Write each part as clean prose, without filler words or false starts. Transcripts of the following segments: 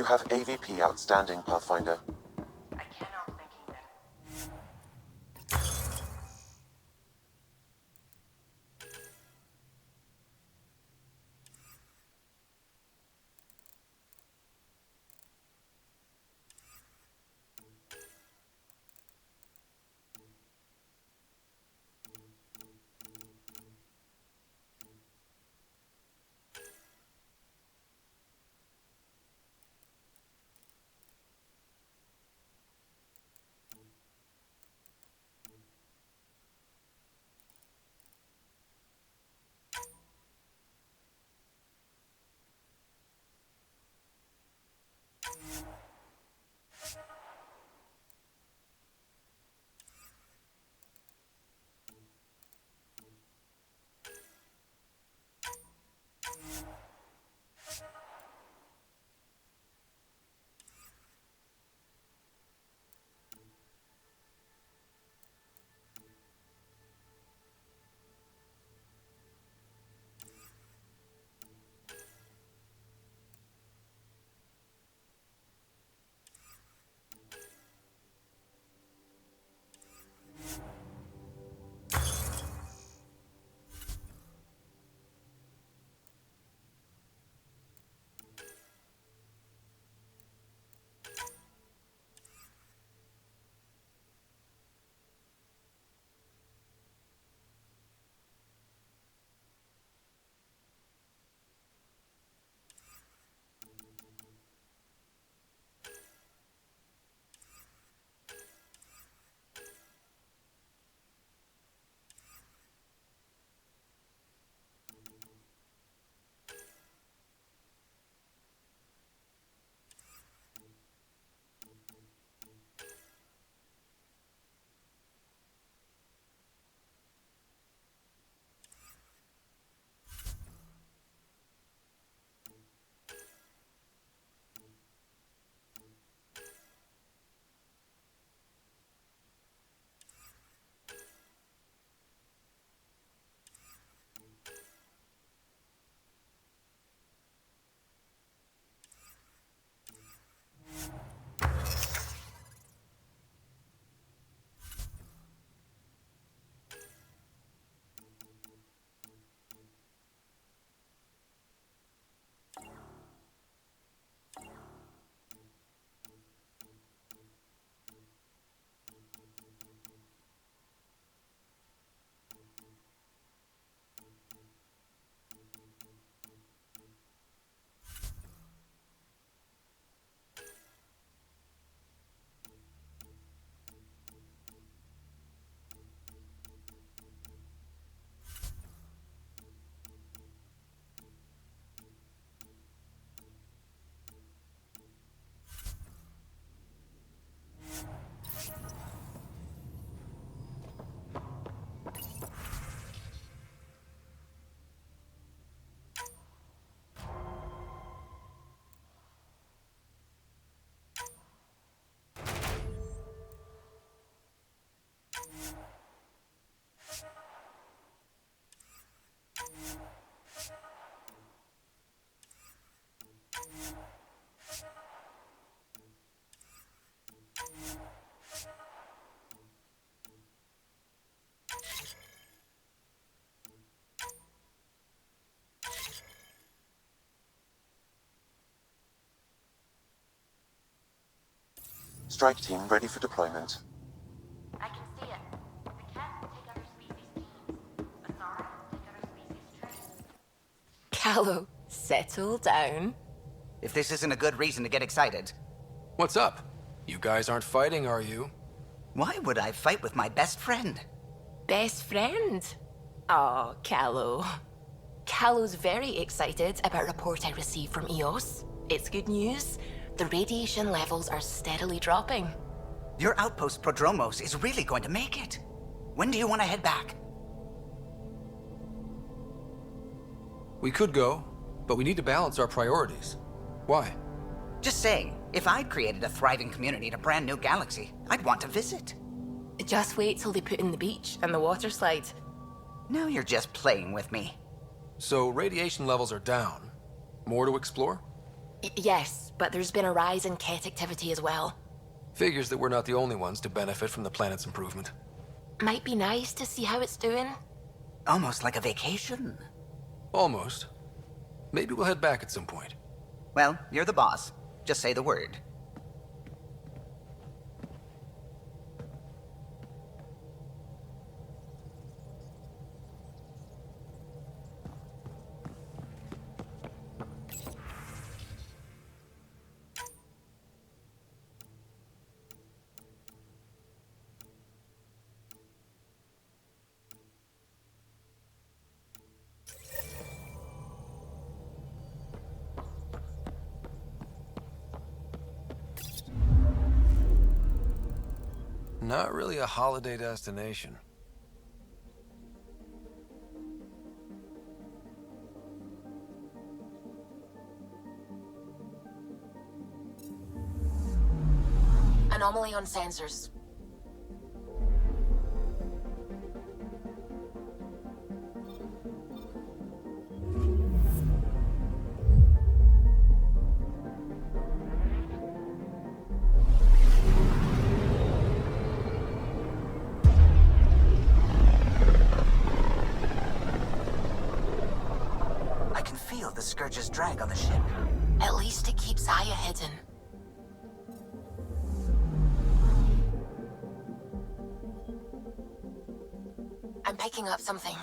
You have AVP outstanding, Pathfinder. I cannot thank you better. Strike team ready for deployment. I can see it. The cat will take other species teams. Asara will take other species trains. Callow, settle down. If this isn't a good reason to get excited. What's up? You guys aren't fighting, are you? Why would I fight with my best friend? Best friend? Aw, Callow. Callow's very excited about a report I received from EOS. It's good news. The radiation levels are steadily dropping. Your outpost Prodromos is really going to make it. When do you want to head back? We could go, but we need to balance our priorities. Why? Just saying, if I'd created a thriving community in a brand new galaxy, I'd want to visit. Just wait till they put in the beach and the water slide. Now you're just playing with me. So radiation levels are down. More to explore? Yes, but there's been a rise in Ket activity as well. Figures that we're not the only ones to benefit from the planet's improvement. Might be nice to see how it's doing. Almost like a vacation. Almost. Maybe we'll head back at some point. Well, you're the boss. Just say the word. Not really a holiday destination. Anomaly on sensors. I can feel the Scourge's drag on the ship. At least it keeps Aya hidden. I'm picking up something.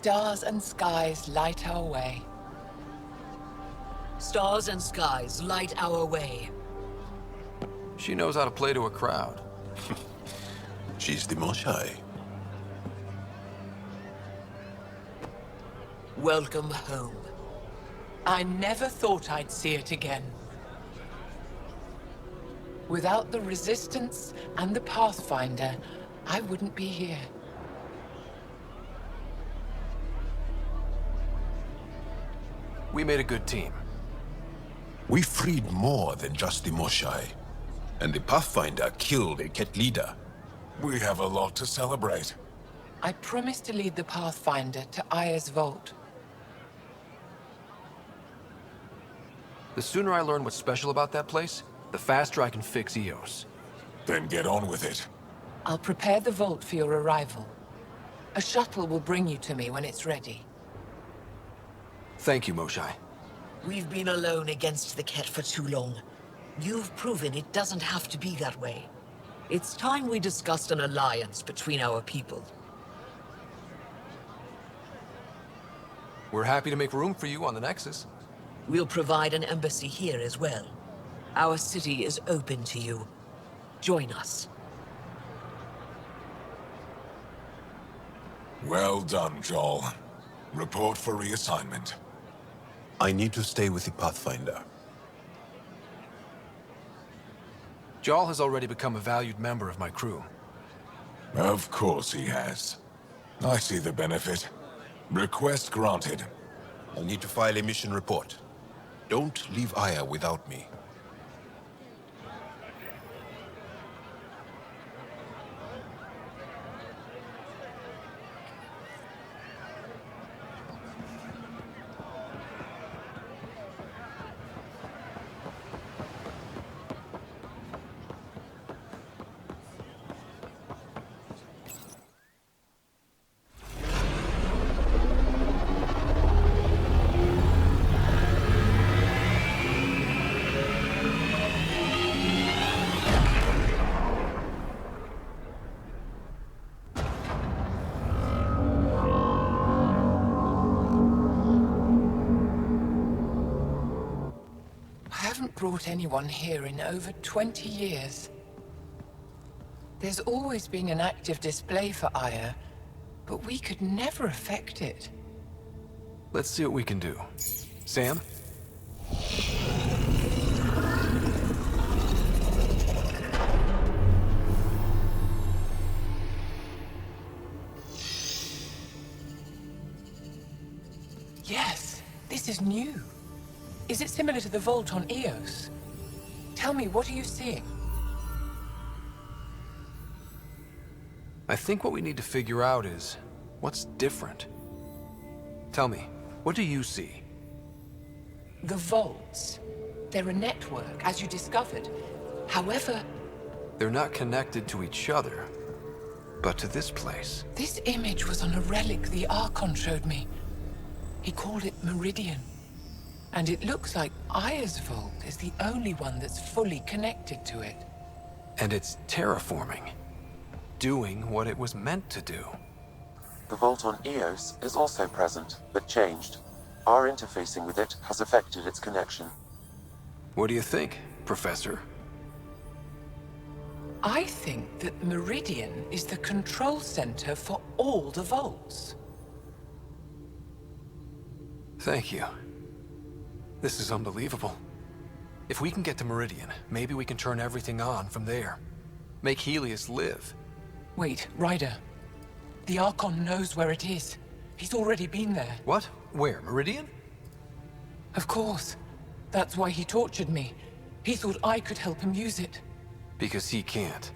Stars and skies light our way. Stars and skies light our way. She knows how to play to a crowd. She's the Moshai. Welcome home. I never thought I'd see it again. Without the Resistance and the Pathfinder, I wouldn't be here. We made a good team. We freed more than just the Moshai. And the Pathfinder killed a Ket leader. We have a lot to celebrate. I promised to lead the Pathfinder to Aya's vault. The sooner I learn what's special about that place, the faster I can fix Eos. Then get on with it. I'll prepare the vault for your arrival. A shuttle will bring you to me when it's ready. Thank you, Moshai. We've been alone against the Ket for too long. You've proven it doesn't have to be that way. It's time we discussed an alliance between our people. We're happy to make room for you on the Nexus. We'll provide an embassy here as well. Our city is open to you. Join us. Well done, Joel. Report for reassignment. I need to stay with the Pathfinder. Jarl has already become a valued member of my crew. Of course he has. I see the benefit. Request granted. I need to file a mission report. Don't leave Aya without me. haven't brought anyone here in over 20 years. There's always been an active display for Aya, but we could never affect it. Let's see what we can do. Sam? Yes, this is new. Is it similar to the vault on Eos? Tell me, what are you seeing? I think what we need to figure out is what's different. Tell me, what do you see? The vaults. They're a network, as you discovered. However, They're not connected to each other, but to this place. this image was on a relic the Archon showed me. He called it Meridian. And it looks like Aya's vault is the only one that's fully connected to it. And it's terraforming. Doing what it was meant to do. The vault on Eos is also present, but changed. Our interfacing with it has affected its connection. What do you think, Professor? I think that Meridian is the control center for all the vaults. Thank you. This is unbelievable. If we can get to Meridian, maybe we can turn everything on from there. Make Helios live. Wait, Ryder. The Archon knows where it is. He's already been there. What? Where? Meridian? Of course. That's why he tortured me. He thought I could help him use it. Because he can't.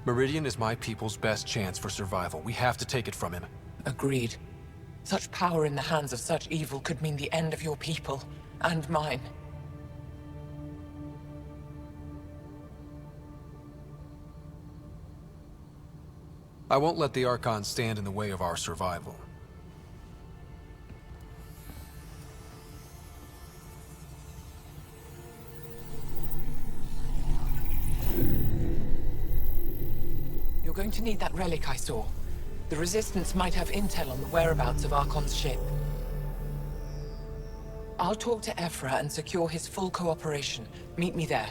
Meridian is my people's best chance for survival. We have to take it from him. Agreed. Such power in the hands of such evil could mean the end of your people, and mine. I won't let the Archon stand in the way of our survival. You're going to need that relic I saw. The Resistance might have intel on the whereabouts of Archon's ship. I'll talk to Ephra and secure his full cooperation. Meet me there.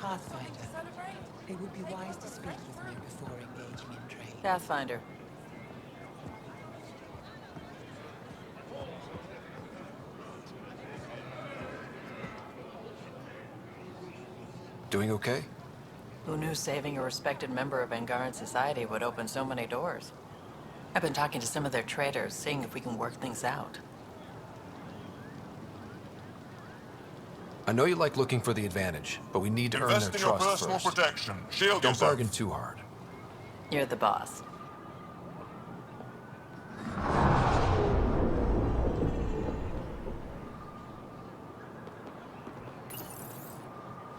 Pathfinder. It would be wise to speak with me before engaging in trade. Pathfinder. Doing okay? Who knew saving a respected member of Angaran society would open so many doors? I've been talking to some of their traders, seeing if we can work things out. I know you like looking for the advantage, but we need to earn their Invest in your trust personal first. protection. Shield Don't yourself. bargain too hard. You're the boss.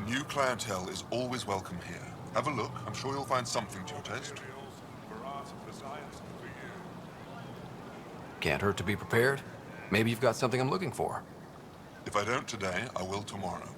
New clientele is always welcome here. Have a look. I'm sure you'll find something to your taste. Can't hurt to be prepared. Maybe you've got something I'm looking for. If I don't today, I will tomorrow.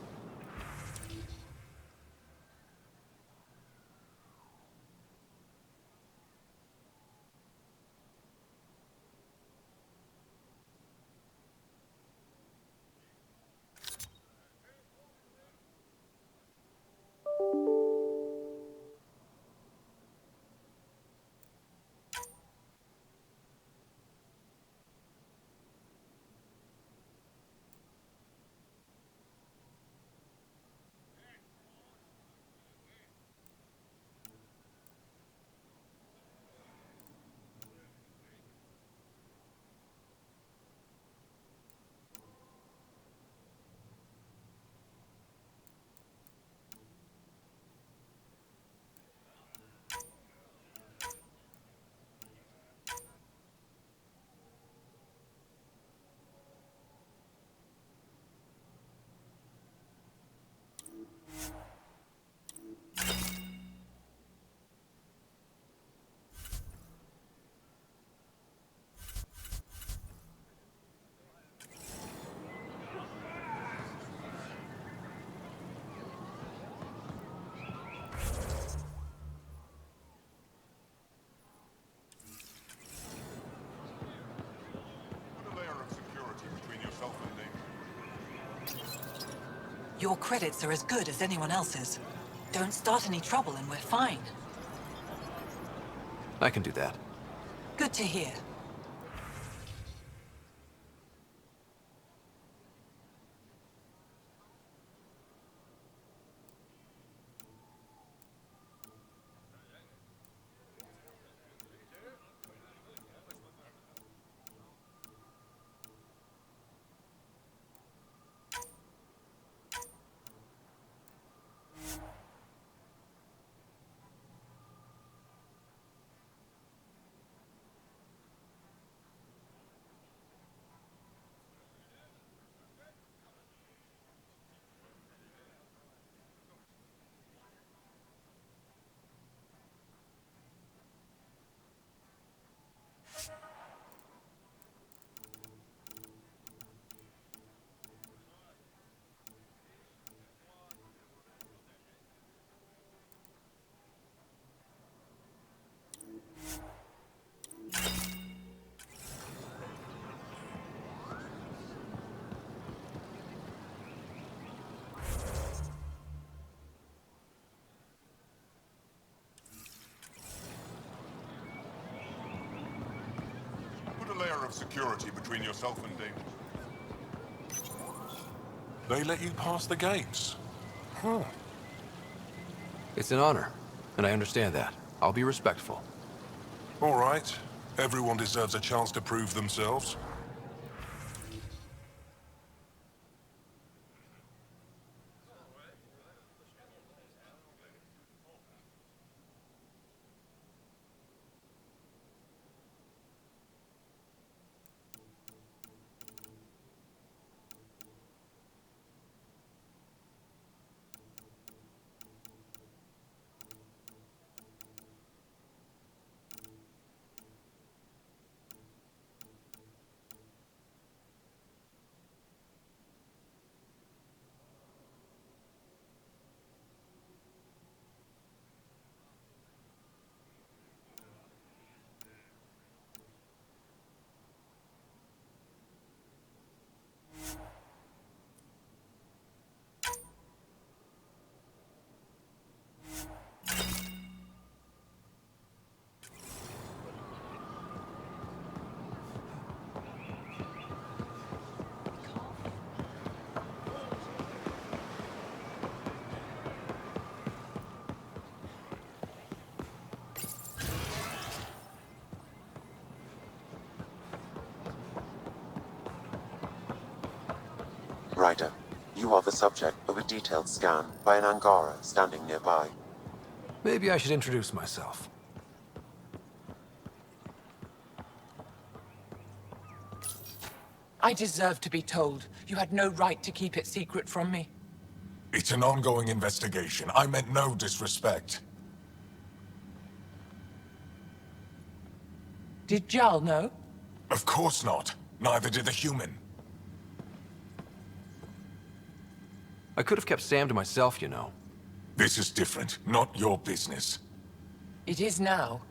Your credits are as good as anyone else's. Don't start any trouble and we're fine. I can do that. Good to hear. Put a layer of security between yourself and danger. They let you pass the gates. Huh. It's an honor, and I understand that. I'll be respectful. All right. Everyone deserves a chance to prove themselves. Ryder, you are the subject of a detailed scan by an Angara standing nearby. Maybe I should introduce myself. I deserve to be told. You had no right to keep it secret from me. It's an ongoing investigation. I meant no disrespect. Did Jarl know? Of course not. Neither did the human. I could have kept Sam to myself, you know. This is different. Not your business. It is now.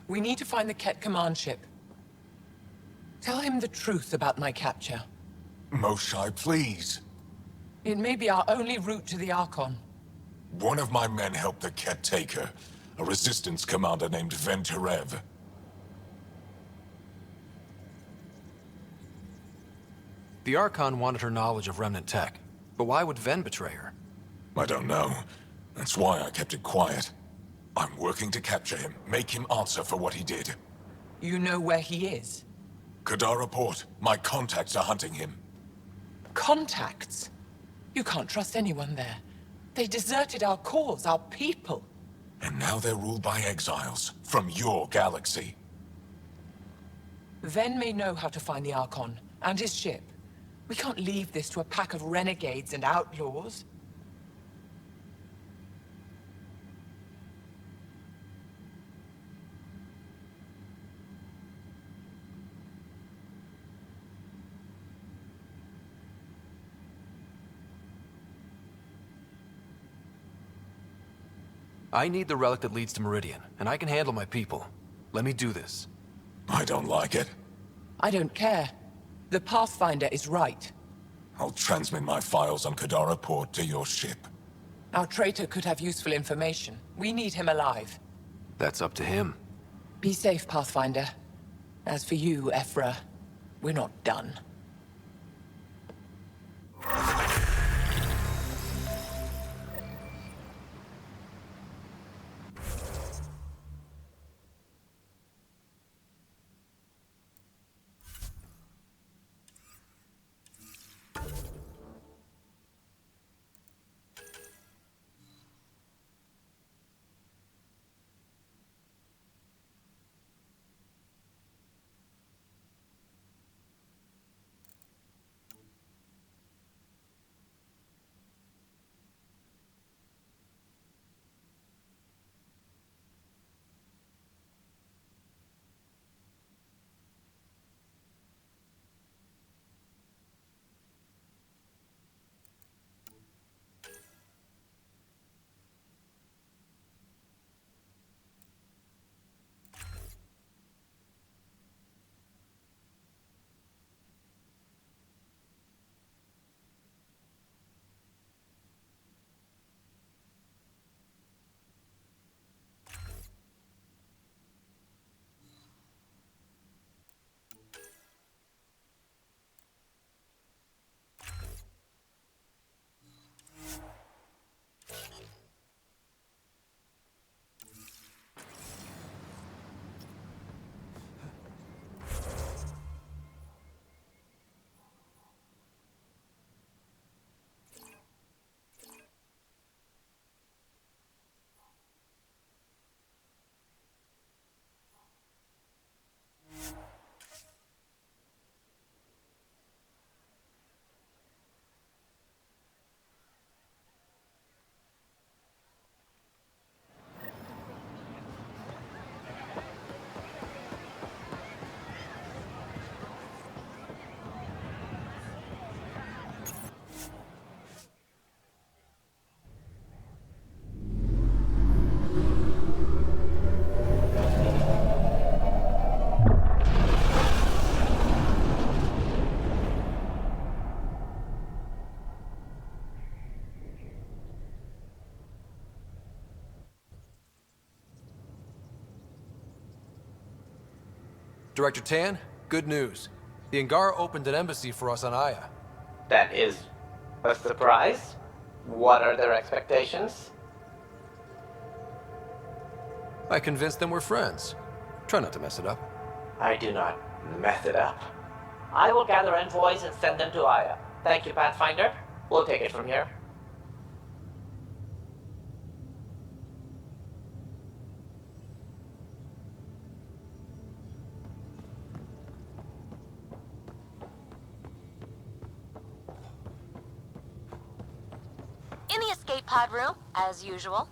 We need to find the Ket command ship. Tell him the truth about my capture. Moshai, please. It may be our only route to the Archon. One of my men helped the Ket take her. A resistance commander named Venturev. The Archon wanted her knowledge of Remnant tech. But why would Ven betray her? I don't know. That's why I kept it quiet. I'm working to capture him, make him answer for what he did. You know where he is? Kadar Port. My contacts are hunting him. Contacts? You can't trust anyone there. They deserted our cause, our people. And now they're ruled by exiles from your galaxy. Ven may know how to find the Archon and his ship. We can't leave this to a pack of renegades and outlaws. I need the relic that leads to Meridian, and I can handle my people. Let me do this. I don't like it. I don't care. The Pathfinder is right. I'll transmit my files on Kadara port to your ship. Our traitor could have useful information. We need him alive. That's up to him. Be safe, Pathfinder. As for you, Ephra, we're not done. Director Tan, good news. The Angara opened an embassy for us on Aya. That is a surprise? What are their expectations? I convinced them we're friends. Try not to mess it up. I do not mess it up. I will gather envoys and send them to Aya. Thank you, Pathfinder. We'll take it from here. In the escape pod room, as usual.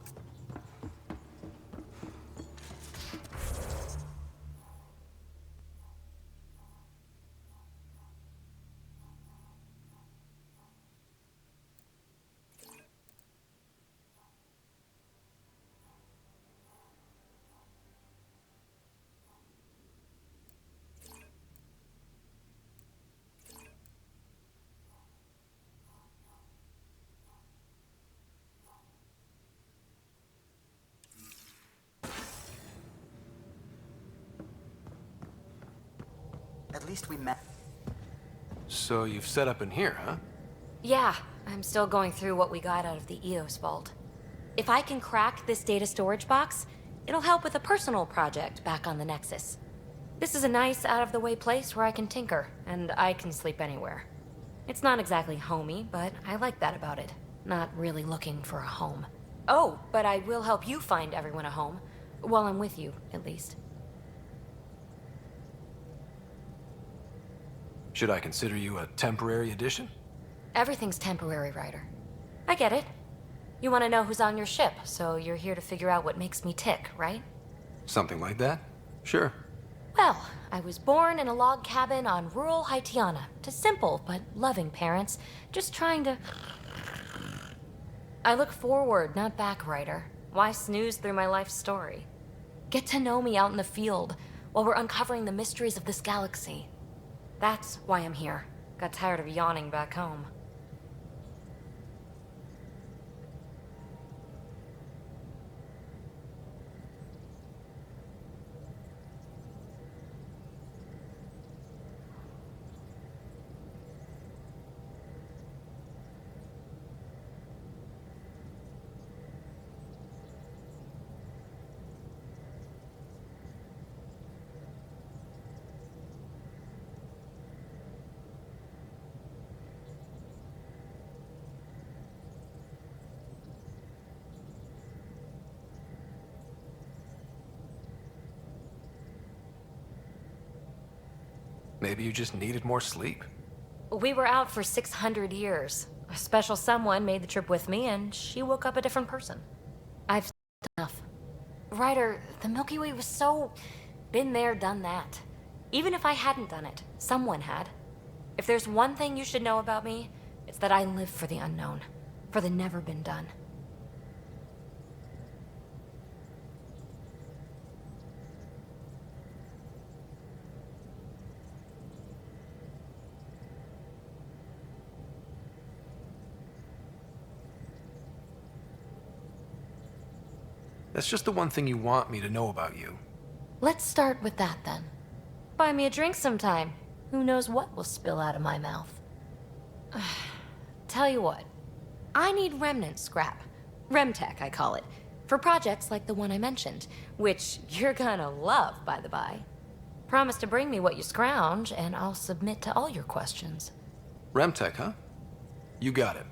At least we met. So you've set up in here, huh? Yeah, I'm still going through what we got out of the EOS vault. If I can crack this data storage box, it'll help with a personal project back on the Nexus. This is a nice, out-of-the-way place where I can tinker, and I can sleep anywhere. It's not exactly homey, but I like that about it. Not really looking for a home. Oh, but I will help you find everyone a home. While I'm with you, at least. Should I consider you a temporary addition? Everything's temporary, Ryder. I get it. You want to know who's on your ship, so you're here to figure out what makes me tick, right? Something like that? Sure. Well, I was born in a log cabin on rural Haitiana to simple but loving parents, just trying to... I look forward, not back, Ryder. Why snooze through my life story? Get to know me out in the field while we're uncovering the mysteries of this galaxy. That's why I'm here. Got tired of yawning back home. Maybe you just needed more sleep. We were out for 600 years. A special someone made the trip with me, and she woke up a different person. I've enough. Ryder, the Milky Way was so... been there, done that. Even if I hadn't done it, someone had. If there's one thing you should know about me, it's that I live for the unknown. For the never been done. That's just the one thing you want me to know about you. Let's start with that then. Buy me a drink sometime. Who knows what will spill out of my mouth. Tell you what, I need remnant scrap. Remtech, I call it. For projects like the one I mentioned, which you're gonna love, by the by. Promise to bring me what you scrounge, and I'll submit to all your questions. Remtech, huh? You got it.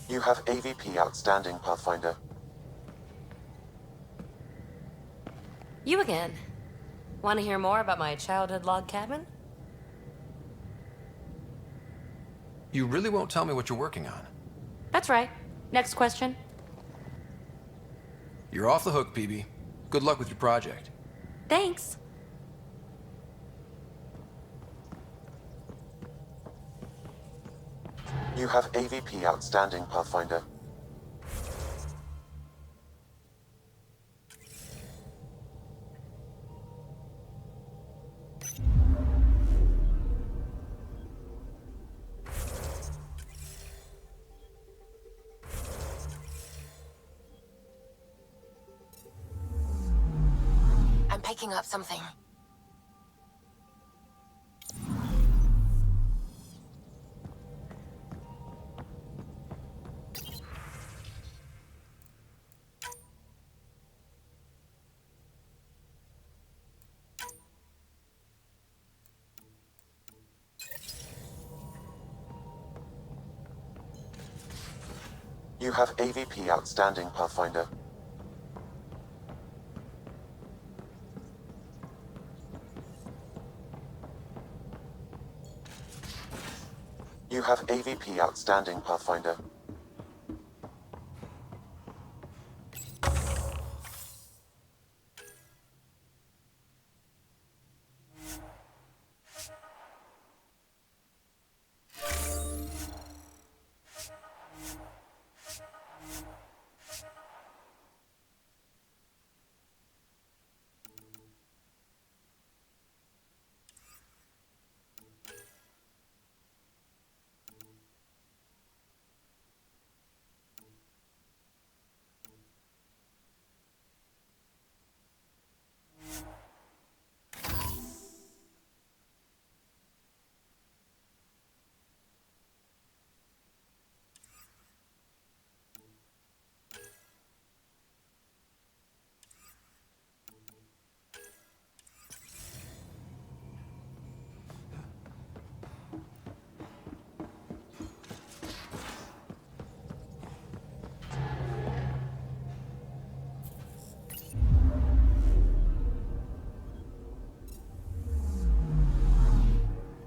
You have AVP outstanding, Pathfinder. You again. Want to hear more about my childhood log cabin? You really won't tell me what you're working on? That's right. Next question. You're off the hook, PB. Good luck with your project. Thanks. You have AVP outstanding, Pathfinder. I'm picking up something. You have AVP outstanding, Pathfinder. You have AVP outstanding, Pathfinder.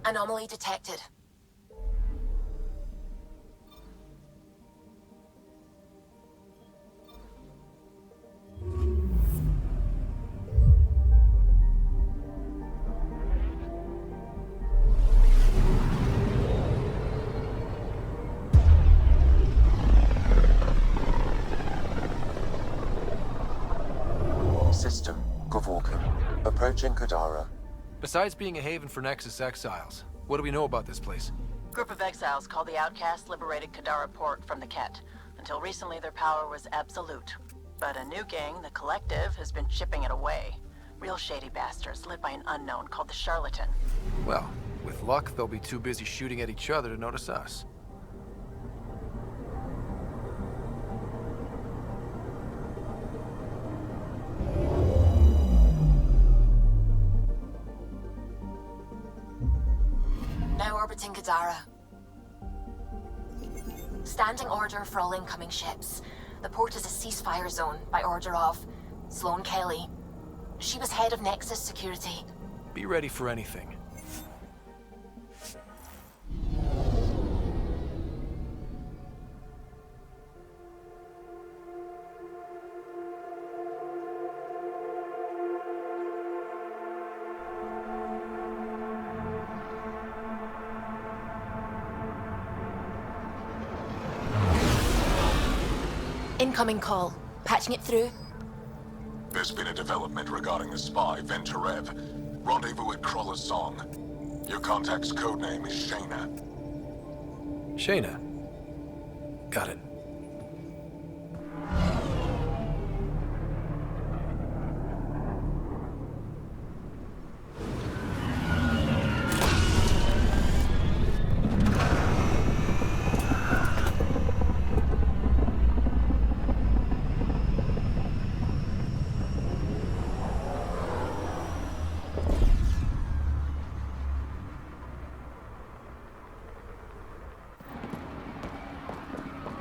Anomaly detected. System, Gavorkan. Approaching Kadara. Besides being a haven for Nexus exiles, what do we know about this place? Group of exiles called the Outcasts liberated Kadara Port from the Ket. Until recently, their power was absolute. But a new gang, the Collective, has been chipping it away. Real shady bastards led by an unknown called the Charlatan. Well, with luck, they'll be too busy shooting at each other to notice us. Now orbiting Kadara. Standing order for all incoming ships. The port is a ceasefire zone by order of Sloane Kelly. She was head of Nexus security. Be ready for anything. Incoming call. Patching it through. There's been a development regarding the spy, Venturev. Rendezvous at Crawler's Song. Your contact's codename is Shayna. Shayna. Got it.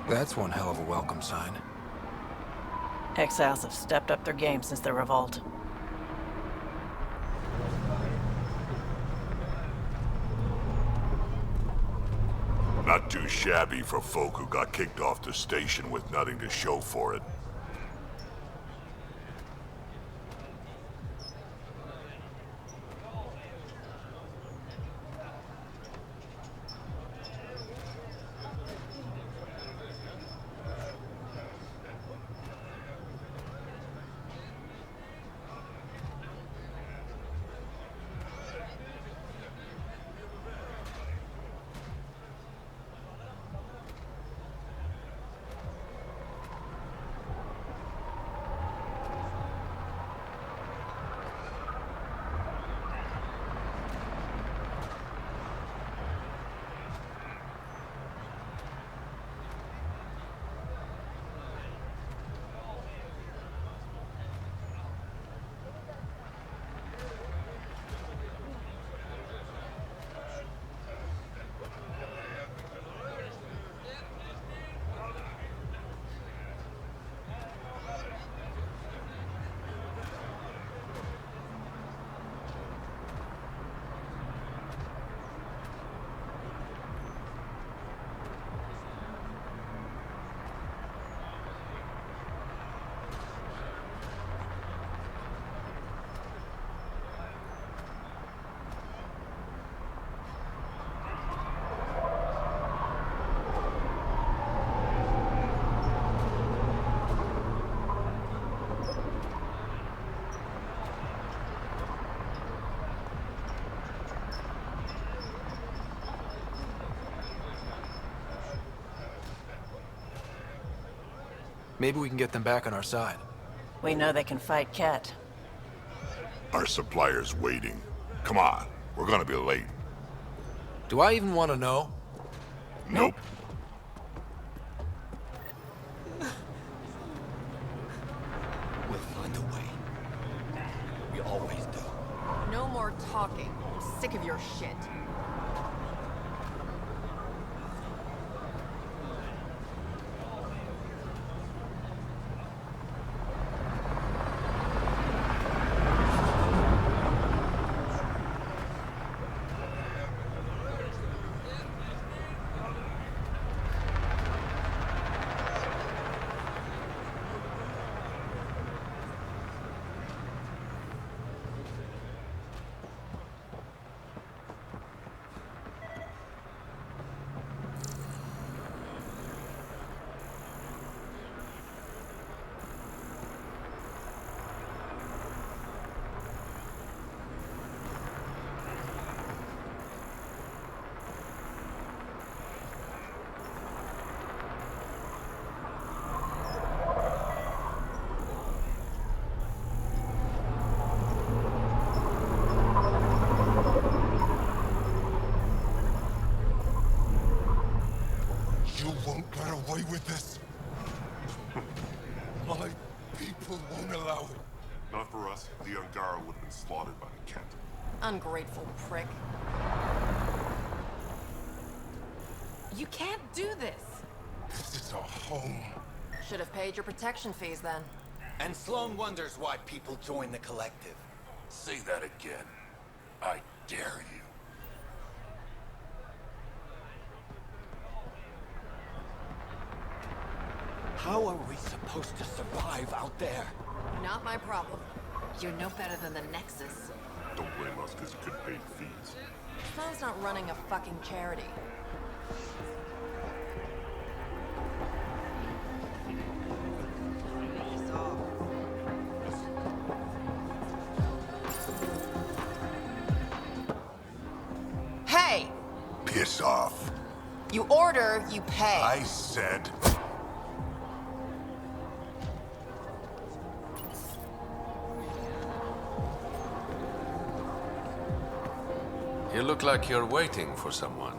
That's one hell of a welcome sign. Exiles have stepped up their game since the revolt. Not too shabby for folk who got kicked off the station with nothing to show for it. Maybe we can get them back on our side. We know they can fight Ket. Our supplier's waiting. Come on, we're gonna be late. Do I even want to know? Nope. We'll find a way. We always do. No more talking. I'm sick of your shit. You won't get away with this. My people won't allow it. Not for us. The Angara would have been slaughtered by the Ket. Ungrateful prick. You can't do this. This is a home. Should have paid your protection fees then. And Sloan wonders why people join the collective. Say that again. I dare you. How are we supposed to survive out there? Not my problem. You're no better than the Nexus. Don't blame us because you couldn't pay the fees. Sloan's not running a fucking charity. Hey! Piss off. You order, you pay. I said... You look like you're waiting for someone.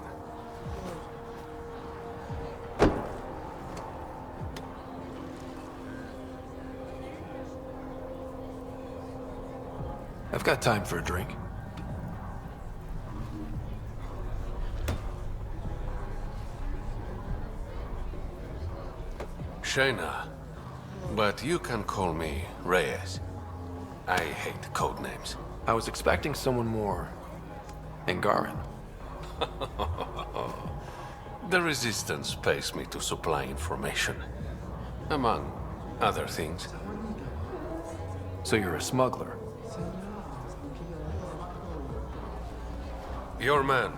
I've got time for a drink. Shayna, but you can call me Reyes. I hate code names. I was expecting someone more Angaran. The Resistance pays me to supply information, among other things. So you're a smuggler? Your man,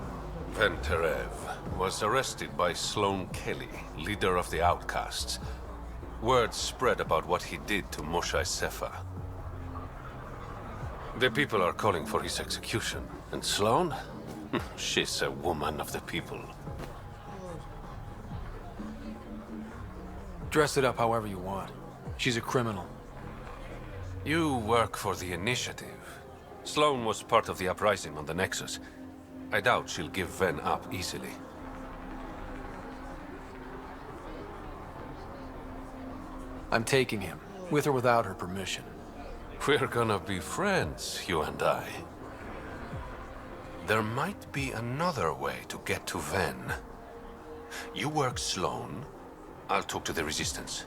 Venterev, was arrested by Sloan Kelly, leader of the Outcasts. Word spread about what he did to Moshae Sefa. The people are calling for his execution. And Sloan? She's a woman of the people. Dress it up however you want. She's a criminal. You work for the Initiative. Sloan was part of the uprising on the Nexus. I doubt she'll give Ven up easily. I'm taking him, with or without her permission. We're gonna be friends, you and I. There might be another way to get to Ven. You work Sloan, I'll talk to the Resistance.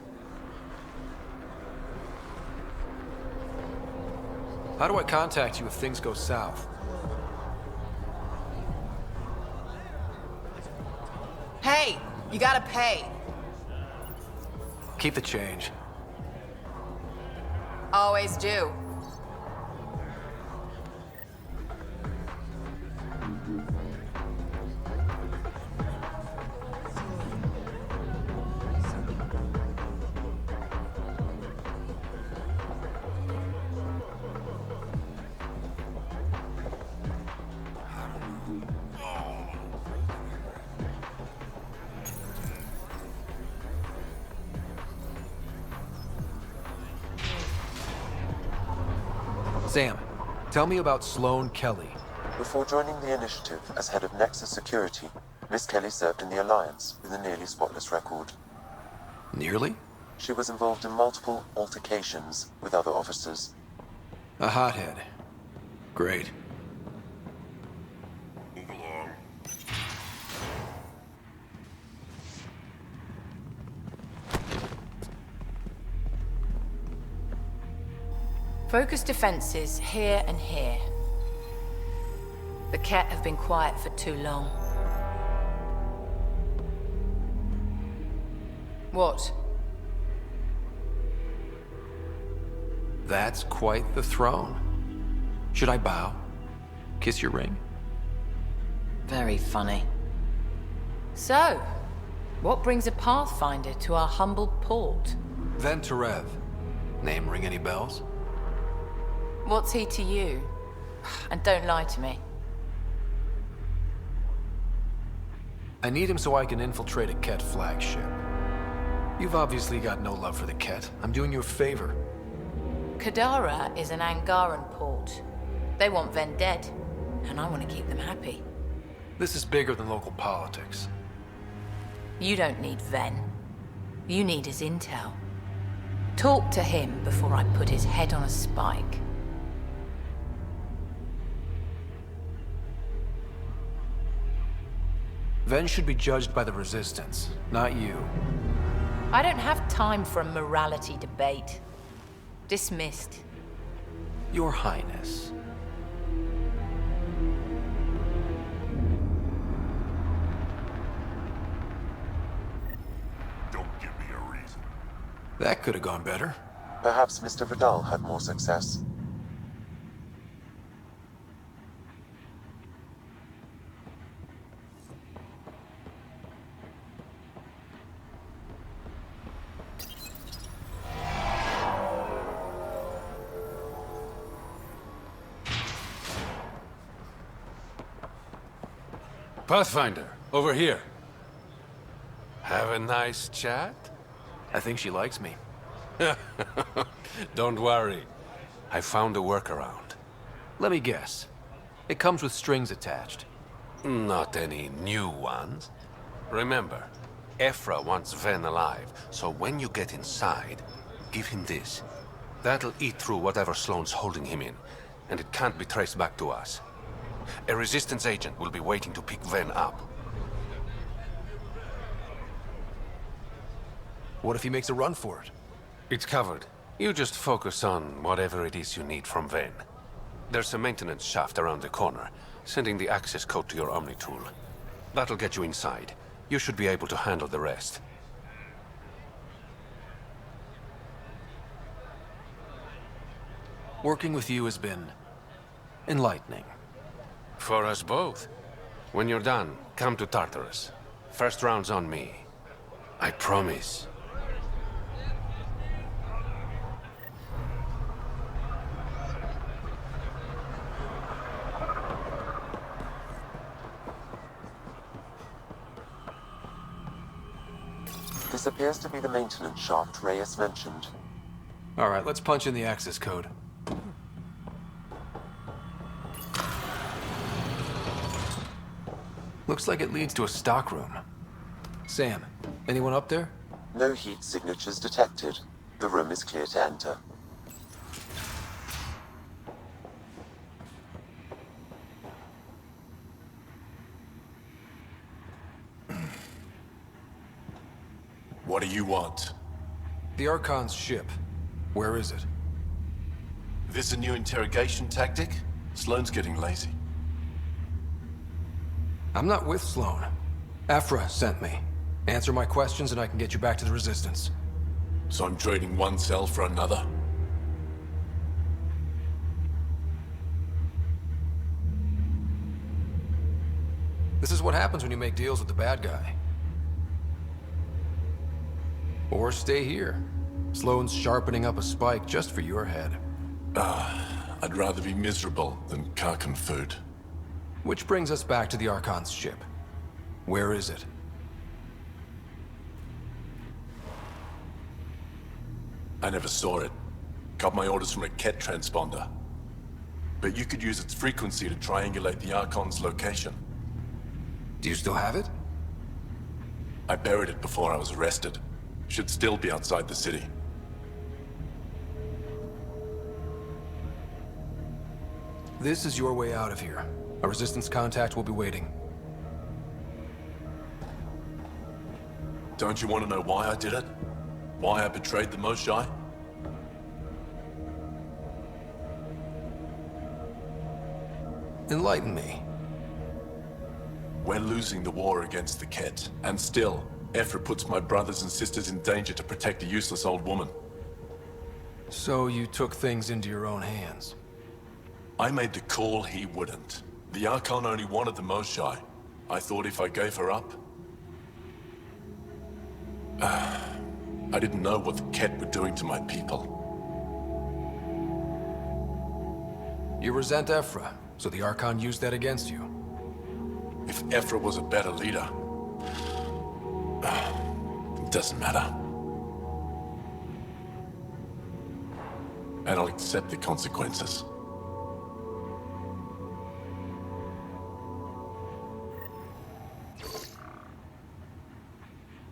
How do I contact you if things go south? Hey, you gotta pay. Keep the change. Always do. Sam, tell me about Sloane Kelly. Before joining the initiative as head of Nexus Security, Miss Kelly served in the Alliance with a nearly spotless record. Nearly? She was involved in multiple altercations with other officers. A hothead. Great. Move along. Focus defenses here and here. The Ket have been quiet for too long. What? That's quite the throne. Should I bow? Kiss your ring? Very funny. So, what brings a Pathfinder to our humble port? Venterev. Name ring any bells? What's he to you? And don't lie to me. I need him so I can infiltrate a Ket flagship. You've obviously got no love for the Ket. I'm doing you a favor. Kadara is an Angaran port. They want Ven dead, and I want to keep them happy. This is bigger than local politics. You don't need Ven. You need his intel. Talk to him before I put his head on a spike. Ven should be judged by the Resistance, not you. I don't have time for a morality debate. Dismissed. Your Highness. Don't give me a reason. That could have gone better. Perhaps Mr. Vidal had more success. Pathfinder, over here. Have a nice chat? I think she likes me. Don't worry. I found a workaround. Let me guess. It comes with strings attached. Not any new ones. Remember, Ephra wants Ven alive, so when you get inside, give him this. That'll eat through whatever Sloane's holding him in, and it can't be traced back to us. A Resistance agent will be waiting to pick Ven up. What if he makes a run for it? It's covered. You just focus on whatever it is you need from Ven. There's a maintenance shaft around the corner, sending the access code to your Omni tool. That'll get you inside. You should be able to handle the rest. Working with you has been enlightening. For us both. When you're done, come to Tartarus. First round's on me. I promise. This appears to be the maintenance shaft Reyes mentioned. All right, let's punch in the access code. Looks like it leads to a stockroom. Sam, anyone up there? No heat signatures detected. The room is clear to enter. What do you want? The Archon's ship. Where is it? This a new interrogation tactic? Sloane's getting lazy. I'm not with Sloane. Ephra sent me. Answer my questions and I can get you back to the Resistance. So I'm trading one cell for another? This is what happens when you make deals with the bad guy. Or stay here. Sloane's sharpening up a spike just for your head. I'd rather be miserable than Karkan food. Which brings us back to the Archon's ship. Where is it? I never saw it. Got my orders from a Ket transponder. but you could use its frequency to triangulate the Archon's location. Do you still have it? I buried it before I was arrested. Should still be outside the city. This is your way out of here. A Resistance contact will be waiting. Don't you want to know why I did it? Why I betrayed the Moshae? Enlighten me. We're losing the war against the Ket, and still, Ephra puts my brothers and sisters in danger to protect a useless old woman. So you took things into your own hands. I made the call he wouldn't. The Archon only wanted the Moshae. I thought if I gave her up... I didn't know what the Ket were doing to my people. You resent Ephra, so the Archon used that against you. If Ephra was a better leader... it doesn't matter. And I'll accept the consequences.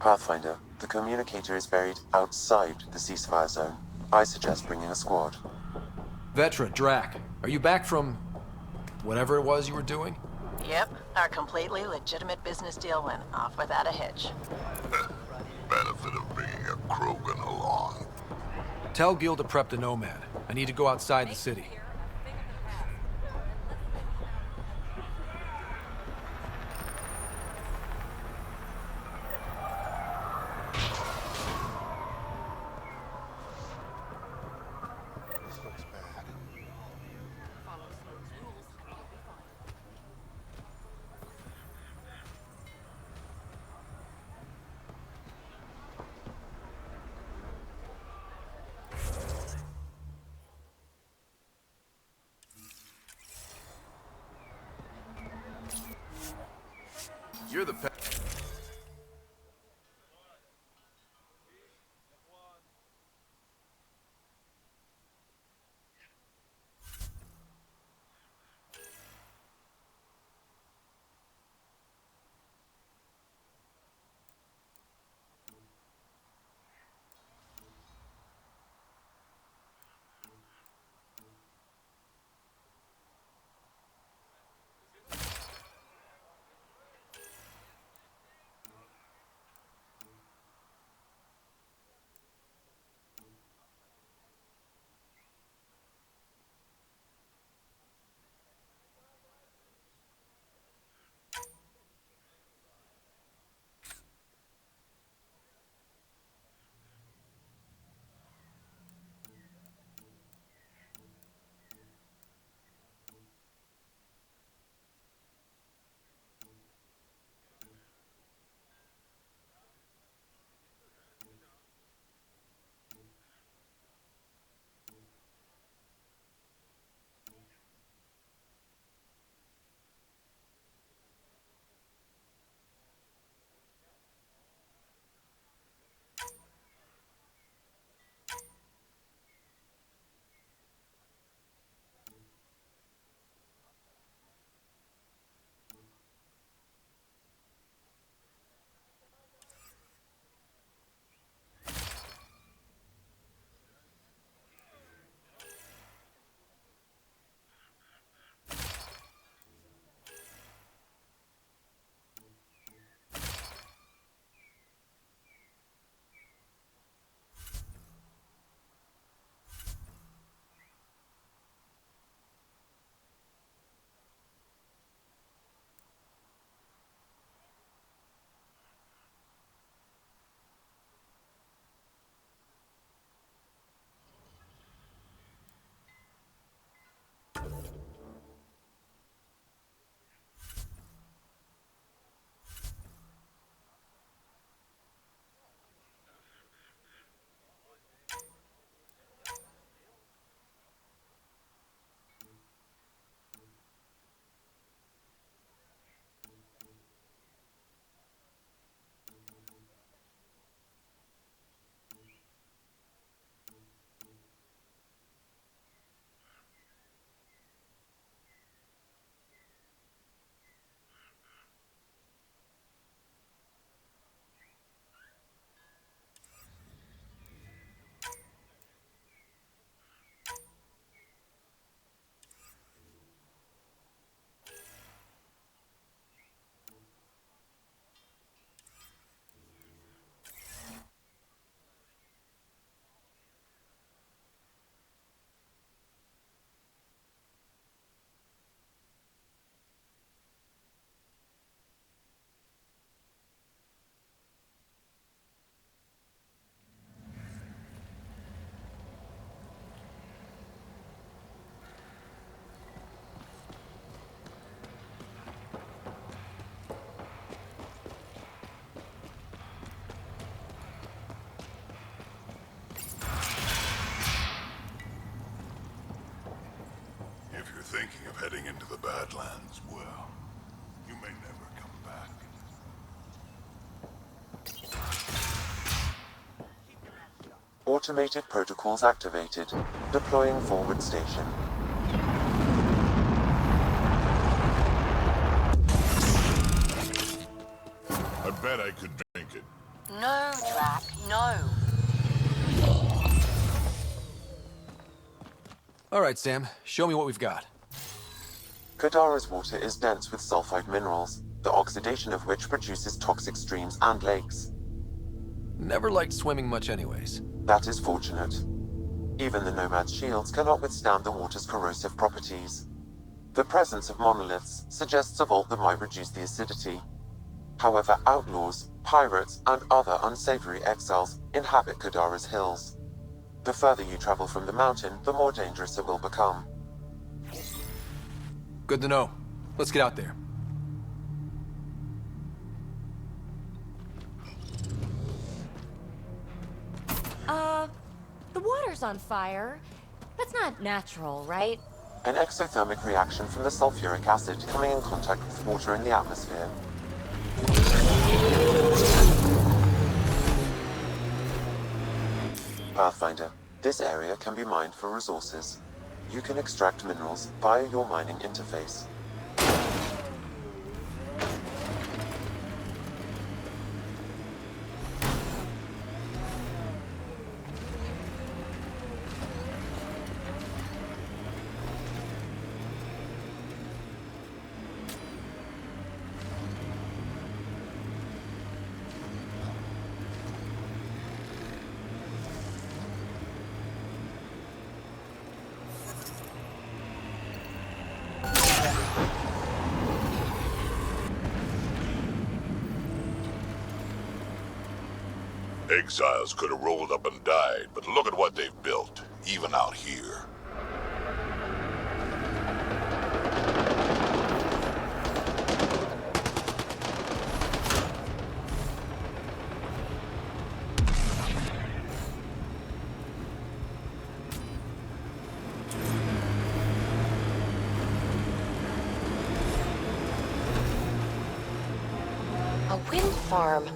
Pathfinder, the communicator is buried outside the ceasefire zone. I suggest bringing a squad. Vetra, Drac, are you back from... whatever it was you were doing? Yep, our completely legitimate business deal went off without a hitch. Benefit of bringing a Krogan along. Tell Gil to prep the Nomad. I need to go outside the city. You're the Getting into the Badlands, well, you may never come back. Automated protocols activated. Deploying forward station. I bet I could drink it. No, Drac, no. All right, Sam. Show me what we've got. Kadara's water is dense with sulfide minerals, the oxidation of which produces toxic streams and lakes. Never liked swimming much anyways. That is fortunate. Even the Nomad's shields cannot withstand the water's corrosive properties. The presence of monoliths suggests a vault that might reduce the acidity. However, outlaws, pirates, and other unsavory exiles inhabit Kadara's hills. The further you travel from the mountain, the more dangerous it will become. Good to know. Let's get out there. The water's on fire. That's not natural, right? An exothermic reaction from the sulfuric acid coming in contact with water in the atmosphere. Pathfinder, this area can be mined for resources. You can extract minerals via your mining interface. Exiles could have rolled up and died, but look at what they've built, even out here. A wind farm.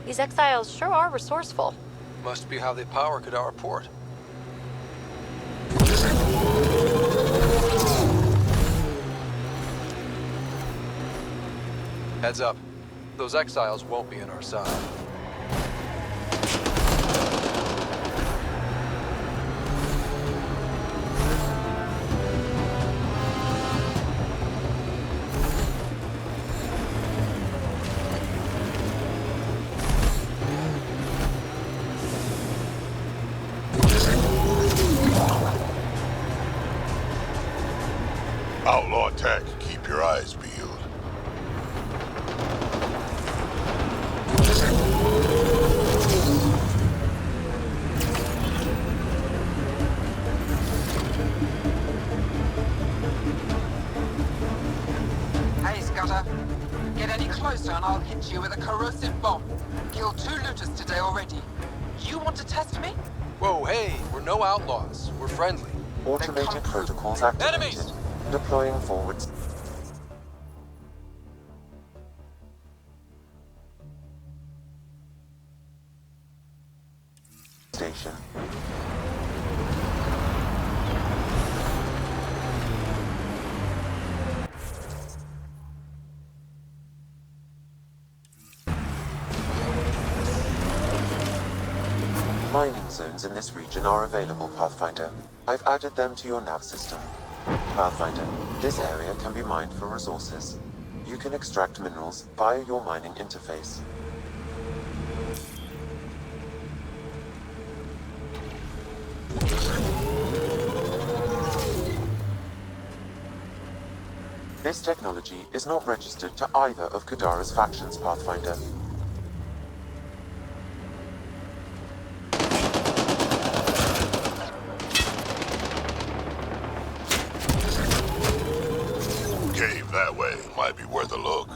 These exiles sure are resourceful. Must be how they power Kadara Port. Heads up. Those exiles won't be on our side. Outlaw attack. Keep your eyes peeled. Hey, Scudder. Get any closer and I'll hit you with a corrosive bomb. Killed 2 looters today already. You want to test me? Whoa, hey, we're no outlaws. We're friendly. Automated protocols activated. Enemies! Deploying forward station. Mining zones in this region are available, Pathfinder. I've added them to your nav system. Pathfinder, this area can be mined for resources. You can extract minerals via your mining interface. This technology is not registered to either of Kadara's factions, Pathfinder. Cave that way might be worth a look.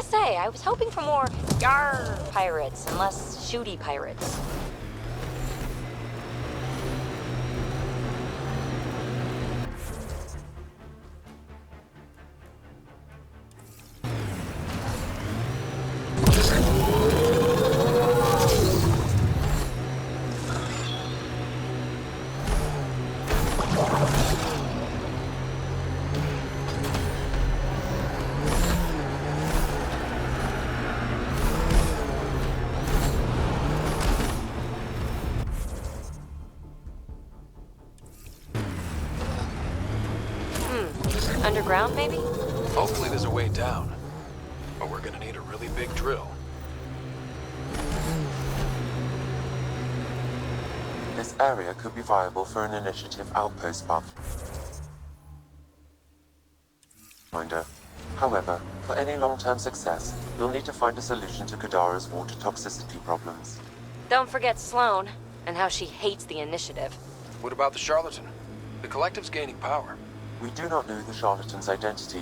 say, I was hoping for more yar pirates and less shooty pirates. Underground, maybe? Hopefully there's a way down. But we're gonna need a really big drill. This area could be viable for an initiative outpost pathfinder. However, for any long-term success, you'll need to find a solution to Kadara's water toxicity problems. Don't forget Sloane, and how she hates the initiative. What about the charlatan? The collective's gaining power. We do not know the charlatan's identity.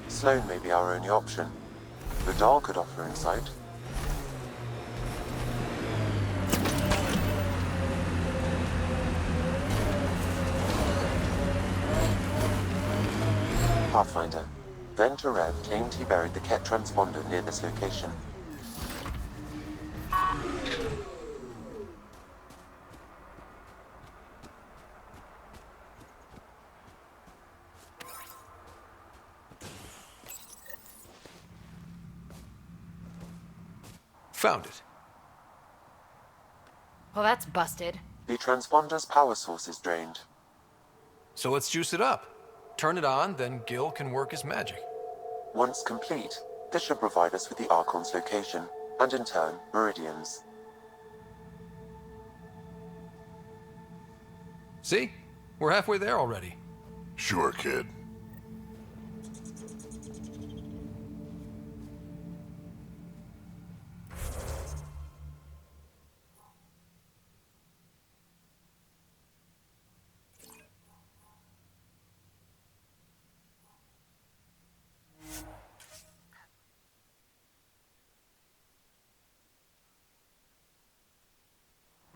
Sloane may be our only option. The doll could offer insight. Pathfinder. Then Terev claimed he buried the Ket transponder near this location. Found it. Well, that's busted. The transponder's power source is drained. So let's juice it up. Turn it on, then Gil can work his magic. Once complete, this should provide us with the Archon's location, and in turn, Meridian's. See? We're halfway there already. Sure, kid.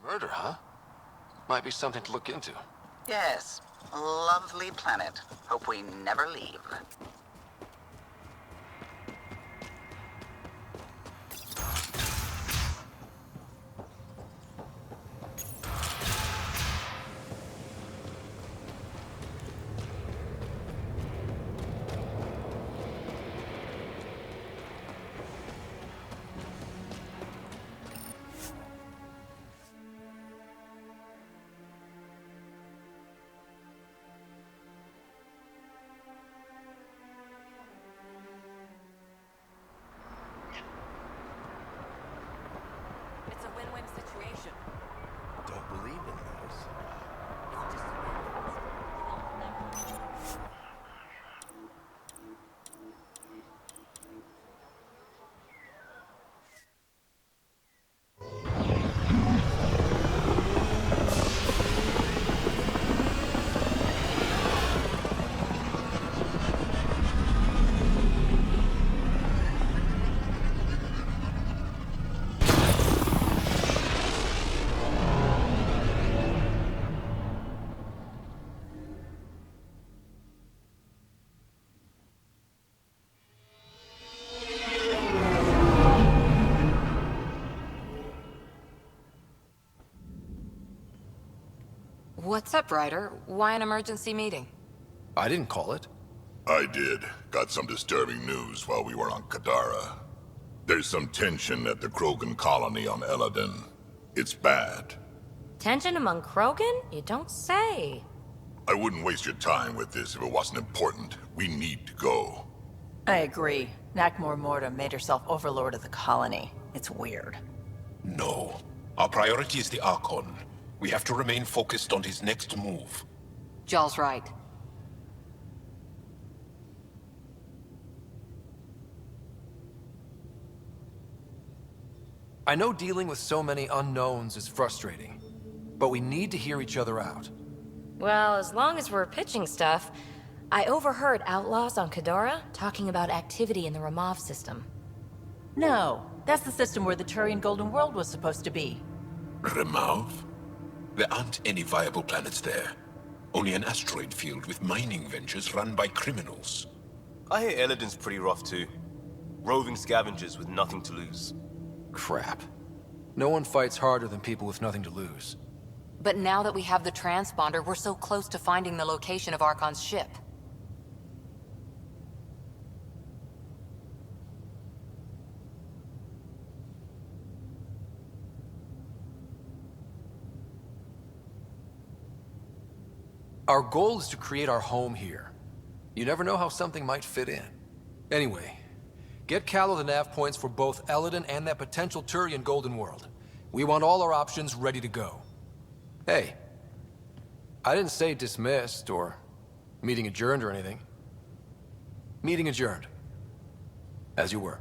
Murder, huh? Might be something to look into. Yes. Lovely planet. Hope we never leave. It's a win-win situation. Don't believe in those. What's up, Ryder? Why an emergency meeting? I didn't call it. I did. Got some disturbing news while we were on Kadara. There's some tension at the Krogan colony on Eladin. It's bad. Tension among Krogan? You don't say. I wouldn't waste your time with this if it wasn't important. We need to go. I agree. Nakmor Morta made herself overlord of the colony. It's weird. No. Our priority is the Archon. We have to remain focused on his next move. Jall's right. I know dealing with so many unknowns is frustrating, but we need to hear each other out. Well, as long as we're pitching stuff, I overheard outlaws on Kadara talking about activity in the Ramov system. No, that's the system where the Turian Golden World was supposed to be. Remouv? There aren't any viable planets there. Only an asteroid field with mining ventures run by criminals. I hear Eladin's pretty rough too. Roving scavengers with nothing to lose. Crap. No one fights harder than people with nothing to lose. But now that we have the transponder, we're so close to finding the location of Archon's ship. Our goal is to create our home here. You never know how something might fit in. Anyway, get Callow the nav points for both Eladin and that potential Turian Golden World. We want all our options ready to go. Hey, I didn't say dismissed or meeting adjourned or anything. Meeting adjourned. As you were.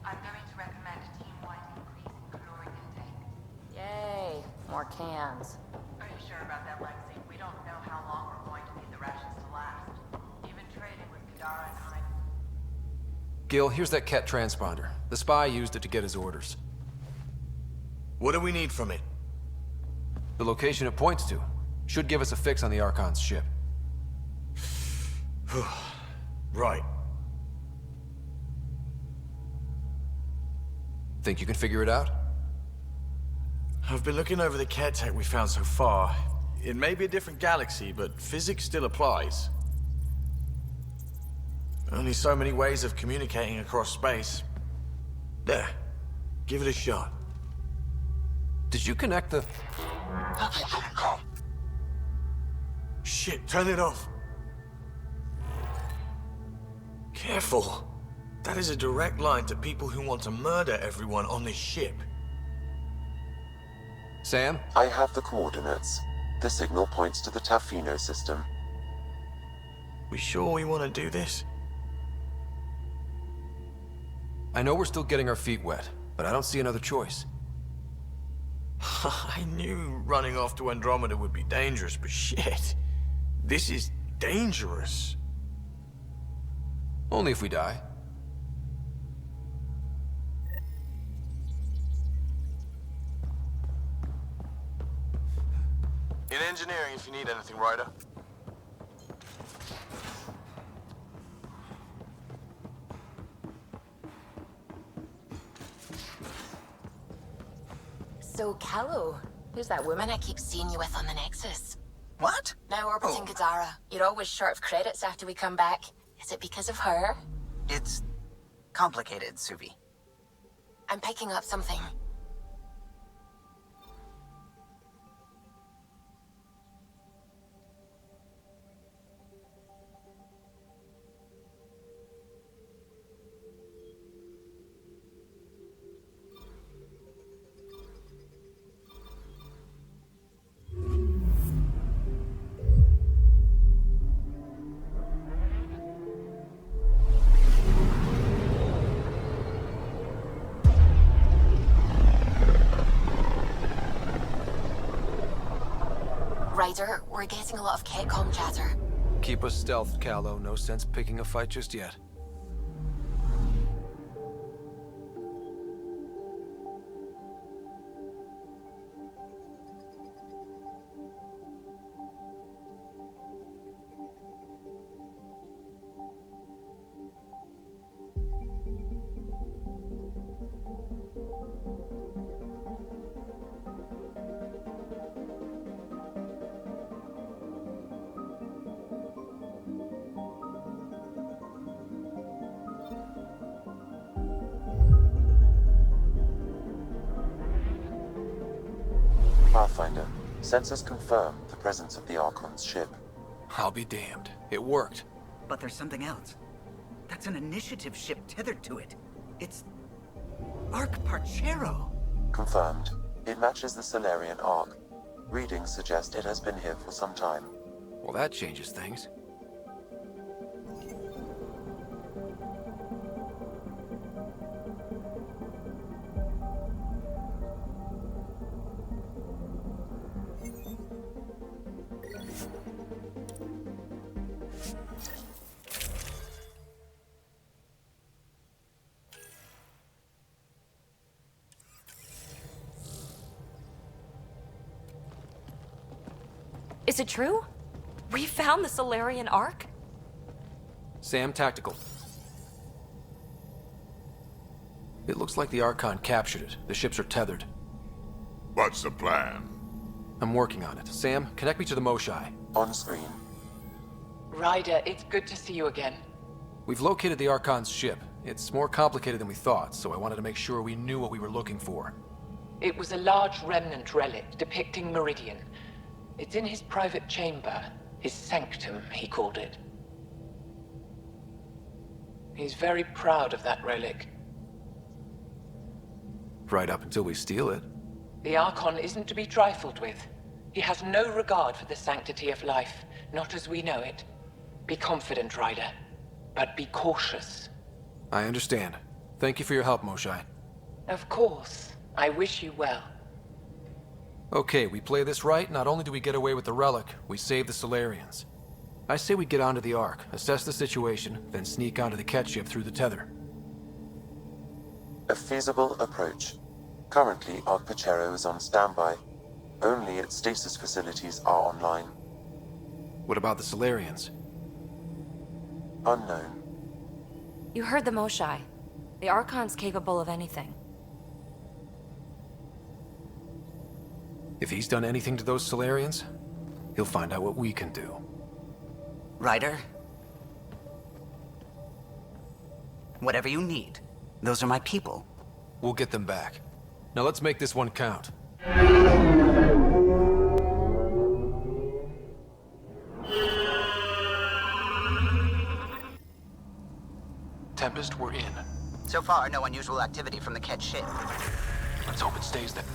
I'm going to recommend a team-wide increase in caloric intake. Yay, more cans. Are you sure about that, Lexi? We don't know how long we're going to need the rations to last. Even trading with Kadara and Hyde. Gil, here's that Ket transponder. The spy used it to get his orders. What do we need from it? The location it points to. Should give us a fix on the Archon's ship. Right. Think you can figure it out? I've been looking over the Ket tech we found so far. It may be a different galaxy, but physics still applies. Only so many ways of communicating across space. There. Give it a shot. Did you connect the... Shit, turn it off. Careful. That is a direct line to people who want to murder everyone on this ship. Sam? I have the coordinates. The signal points to the Tafino system. We sure we want to do this? I know we're still getting our feet wet, but I don't see another choice. I knew running off to Andromeda would be dangerous, but shit. This is dangerous. Only if we die. In engineering, if you need anything, Ryder. So, Callow, who's that woman I keep seeing you with on the Nexus? What? Now orbiting Kadara. You're always short of credits after we come back. Is it because of her? It's complicated, Suvi. I'm picking up something. Ryder, we're getting a lot of Ketcom chatter. Keep us stealthed, Callow. No sense picking a fight just yet. Pathfinder, sensors confirm the presence of the Archon's ship. I'll be damned. It worked. But there's something else. That's an initiative ship tethered to it. It's... Arc Parchero. Confirmed. It matches the Solarian Ark. Readings suggest it has been here for some time. Well, that changes things. Is it true? We found the Solarian Ark? Sam, tactical. It looks like the Archon captured it. The ships are tethered. What's the plan? I'm working on it. Sam, connect me to the Moshai. On screen. Ryder, it's good to see you again. We've located the Archon's ship. It's more complicated than we thought, so I wanted to make sure we knew what we were looking for. It was a large remnant relic depicting Meridian. It's in his private chamber. His sanctum, he called it. He's very proud of that relic. Right up until we steal it. The Archon isn't to be trifled with. He has no regard for the sanctity of life, not as we know it. Be confident, Ryder, but be cautious. I understand. Thank you for your help, Moshai. Of course. I wish you well. Okay, we play this right, not only do we get away with the relic, we save the Solarians. I say we get onto the Ark, assess the situation, then sneak onto the Ket ship through the tether. A feasible approach. Currently, Ark Pachero is on standby. Only its stasis facilities are online. What about the Solarians? Unknown. You heard the Moshai. The Archon's capable of anything. If he's done anything to those Solarians, he'll find out what we can do. Ryder? Whatever you need. Those are my people. We'll get them back. Now let's make this one count. Tempest, we're in. So far, no unusual activity from the Ket ship. Let's hope it stays there.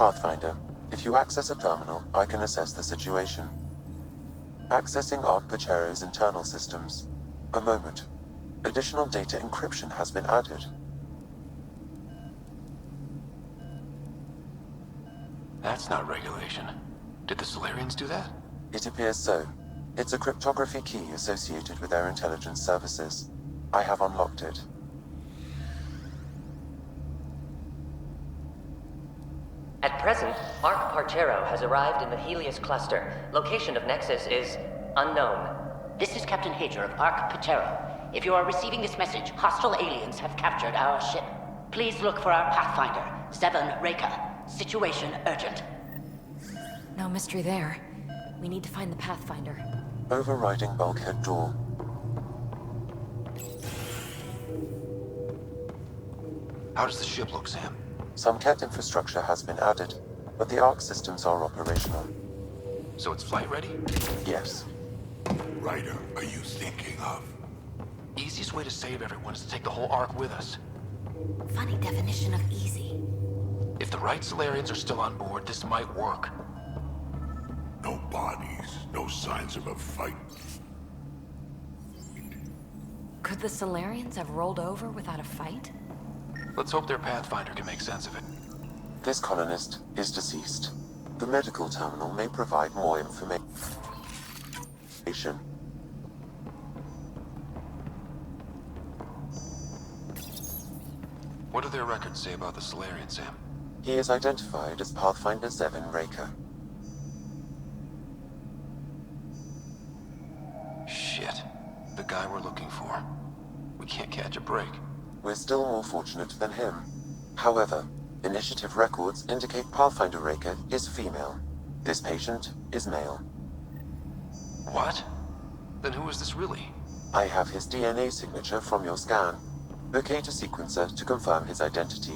Pathfinder, if you access a terminal, I can assess the situation. Accessing Ark Pachero's internal systems. A moment. Additional data encryption has been added. That's not regulation. Did the Solarians do that? It appears so. It's a cryptography key associated with their intelligence services. I have unlocked it. At present, Ark Parchero has arrived in the Helios cluster. Location of Nexus is unknown. This is Captain Hager of Ark Pachero. If you are receiving this message, hostile aliens have captured our ship. Please look for our Pathfinder, Zevon Reka. Situation urgent. No mystery there. We need to find the Pathfinder. Overriding bulkhead door. How does the ship look, Sam? Some Ket infrastructure has been added, but the Ark systems are operational. So it's flight ready? Yes. Ryder, are you thinking of? Easiest way to save everyone is to take the whole Ark with us. Funny definition of easy. right Solarians are still on board, this might work. No bodies, no signs of a fight. Could the Solarians have rolled over without a fight? Let's hope their Pathfinder can make sense of it. This colonist is deceased. The medical terminal may provide more information. What do their records say about the Solarian, Sam? He is identified as Pathfinder 7 Raker. Shit. The guy we're looking for. We can't catch a break. We're still more fortunate than him. However, initiative records indicate Pathfinder Raker is female. This patient is male. What? Then who is this really? I have his DNA signature from your scan. Locate a sequencer to confirm his identity.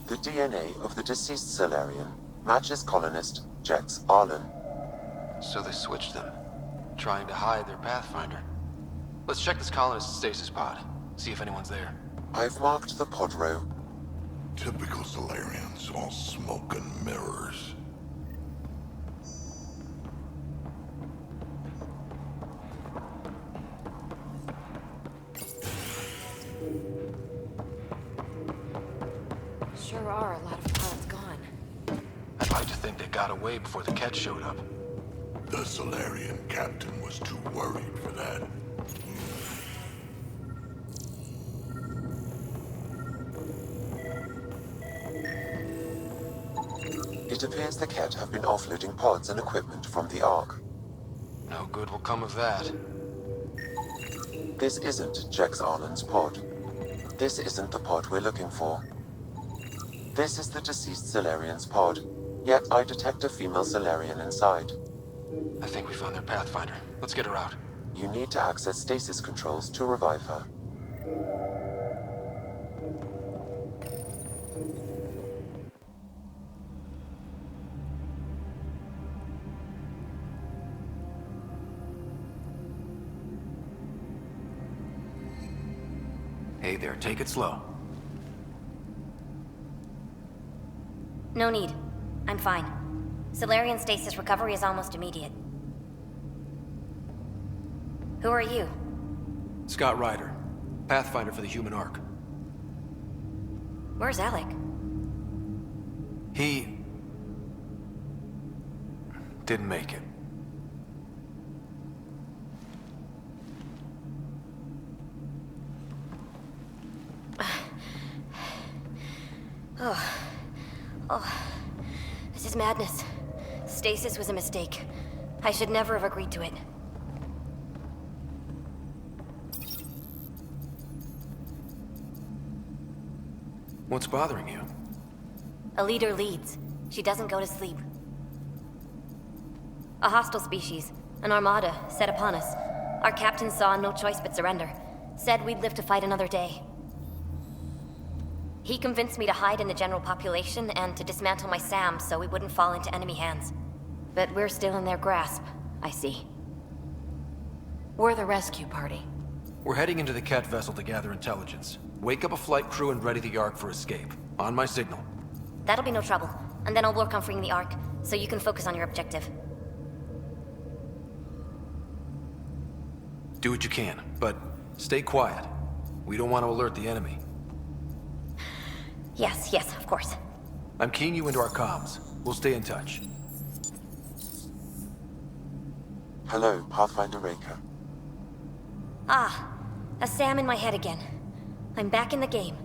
The DNA of the deceased Solarian matches colonist Jex Arlen. So they switched them, trying to hide their Pathfinder. Let's check this colonist's stasis pod, see if anyone's there. I've marked the pod row. Typical Solarians, all smoke and mirrors. Sure are a lot of pilots gone. I'd like to think they got away before the Ket showed up. The Solarian captain was too worried for that. It appears the Ket have been offloading pods and equipment from the Ark. No good will come of that. This isn't Jex Arlen's pod. This isn't the pod we're looking for. This is the deceased Solarian's pod, yet I detect a female Solarian inside. I think we found their Pathfinder. Let's get her out. You need to access stasis controls to revive her. Hey there, take it slow. No need. I'm fine. Solarian stasis recovery is almost immediate. Who are you? Scott Ryder, Pathfinder for the Human Ark. Where's Alec? He didn't make it. Oh, this is madness. Stasis was a mistake. I should never have agreed to it. What's bothering you? A leader leads. She doesn't go to sleep. A hostile species, an armada, set upon us. Our captain saw no choice but surrender. Said we'd live to fight another day. He convinced me to hide in the general population and to dismantle my SAM so we wouldn't fall into enemy hands. But we're still in their grasp, I see. We're the rescue party. We're heading into the Ket vessel to gather intelligence. Wake up a flight crew and ready the Ark for escape. On my signal. That'll be no trouble. And then I'll work on freeing the Ark, so you can focus on your objective. Do what you can, but stay quiet. We don't want to alert the enemy. Yes, of course. I'm keying you into our comms. We'll stay in touch. Hello, Pathfinder Raker. Ah, a SAM in my head again. I'm back in the game.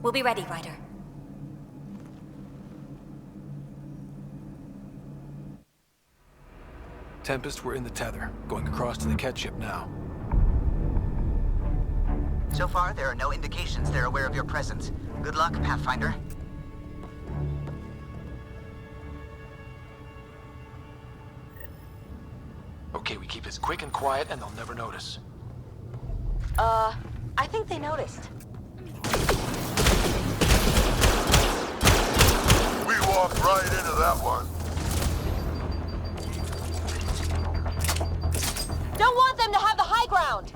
We'll be ready, Ryder. Tempest, we're in the tether, going across to the Ket ship now. So far, there are no indications they're aware of your presence. Good luck, Pathfinder. Okay, we keep this quick and quiet, and they'll never notice. I think they noticed. We walked right into that one. Don't want them to have the high ground!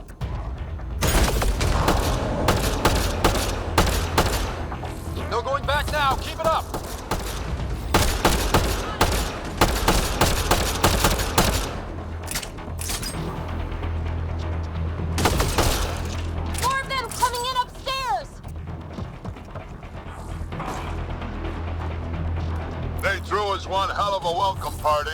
was one hell of a welcome party.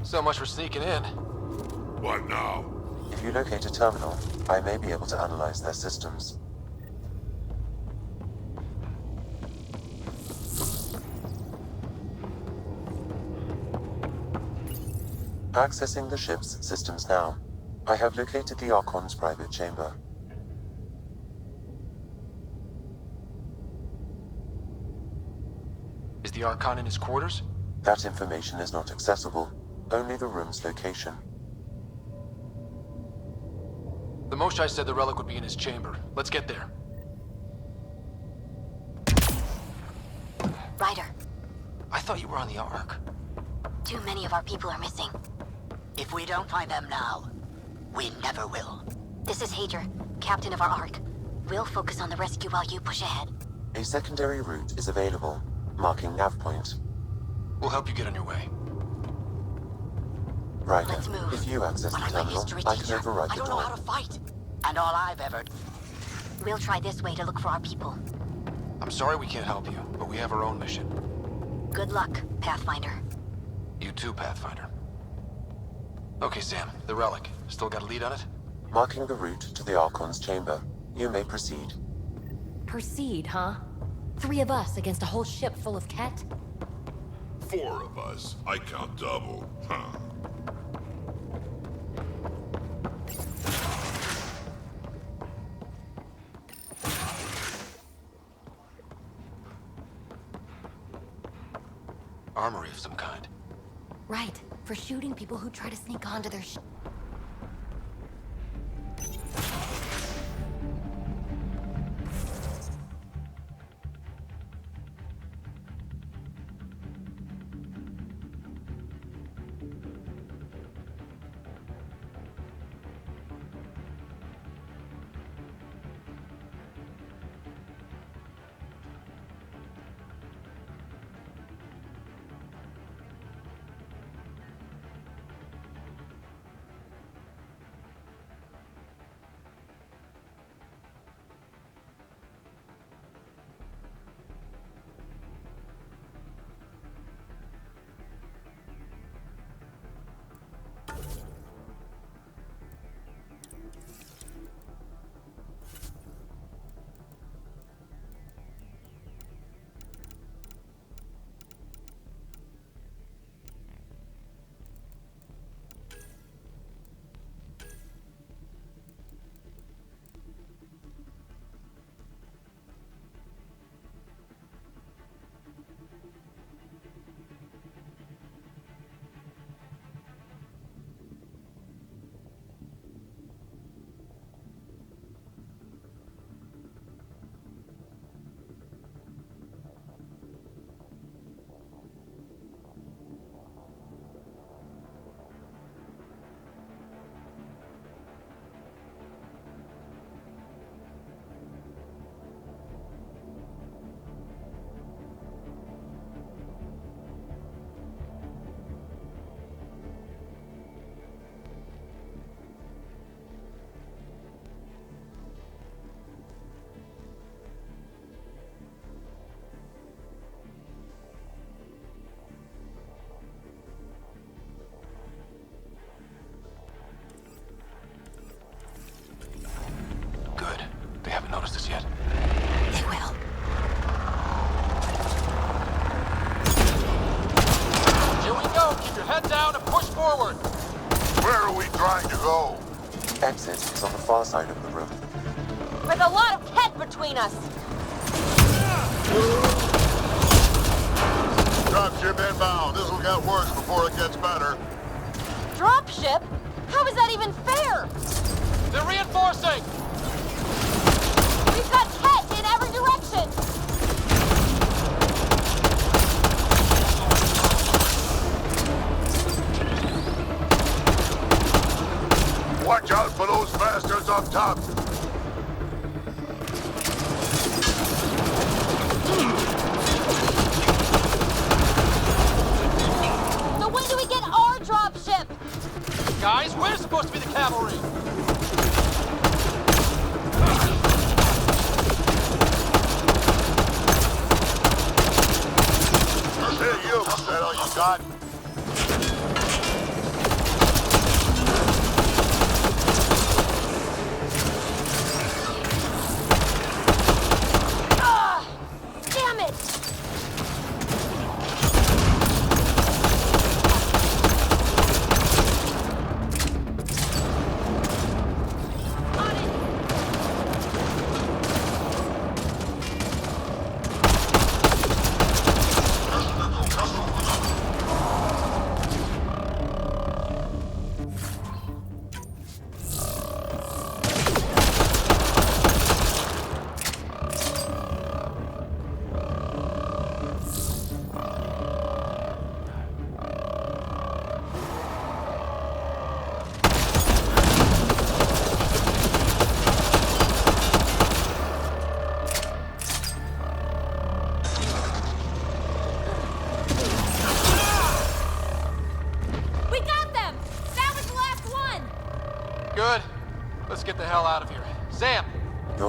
So much for sneaking in. What now? If you locate a terminal, I may be able to analyze their systems. Accessing the ship's systems now. I have located the Archon's private chamber. Is the Archon in his quarters? That information is not accessible. Only the room's location. The Moshai said the relic would be in his chamber. Let's get there. Ryder, I thought you were on the Ark. too many of our people are missing. If we don't find them now, we never will. This is Hager, captain of our Ark. We'll focus on the rescue while you push ahead. A secondary route is available, marking nav point. We'll help you get on your way. Ryder, Let's move. if you access the I'm a terminal, history I can teacher. override I the don't know door. how to fight. And all I've ever... We'll try this way to look for our people. I'm sorry we can't help you, but we have our own mission. Good luck, Pathfinder. You too, Pathfinder. Okay, Sam, the relic. Still got a lead on it? Marking the route to the Archon's chamber. You may proceed. Proceed, huh? 3 of us against a whole ship full of Ket? 4 of us. I count double. Huh. Armory of some kind. Right, for shooting people who try to sneak onto their ship. Good. They haven't noticed us yet. They will. Here we go! Keep your head down and push forward! Where are we trying to go? Exit is on the far side of the room. There's a lot of Ket between us. Dropship inbound. This will get worse before it gets better. Dropship? How is that even fair? They're reinforcing! We've got Ket in every direction.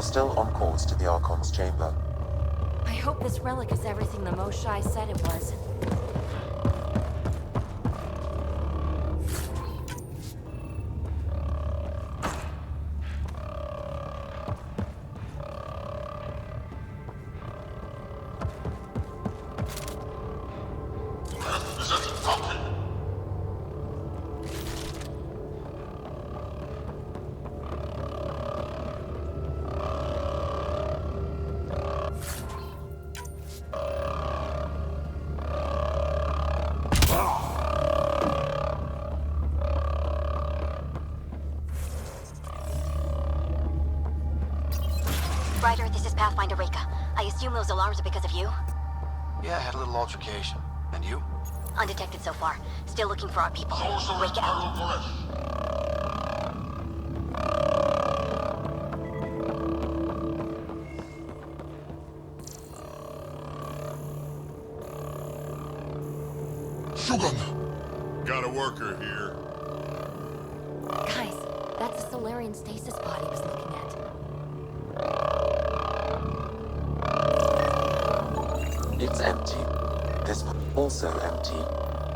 You're still on course to the Archon's chamber. I hope this relic is everything the Moshai said it was. Ryder, this is Pathfinder Reka. I assume those alarms are because of you? Yeah, I had a little altercation. And you? Undetected so far. Still looking for our people. Reka out. Got a worker here. Guys, that's the Solarian stasis pod he was looking at. It's empty. This also empty.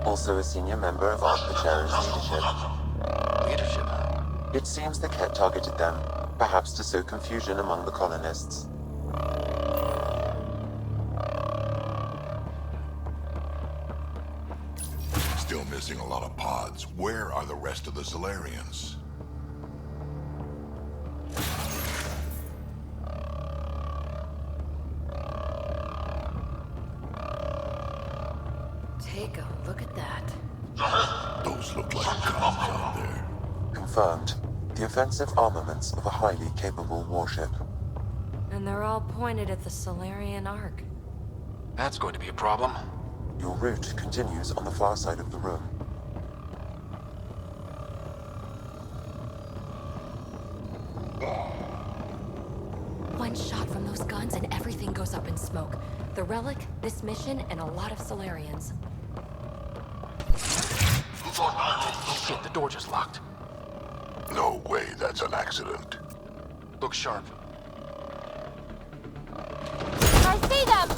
Also a senior member of Ark Pachero's leadership. Leadership, huh? It seems the Ket targeted them, perhaps to sow confusion among the colonists. Still missing a lot of pods. Where are the rest of the Solarians? Take a look at that. Those look like guns out there. Confirmed. The offensive armaments of a highly capable warship. And they're all pointed at the Solarian Ark. That's going to be a problem. Your route continues on the far side of the room. One shot from those guns and everything goes up in smoke. The relic, this mission, and a lot of Solarians. Shit, the door just locked. No way, that's an accident. Look sharp. I see them!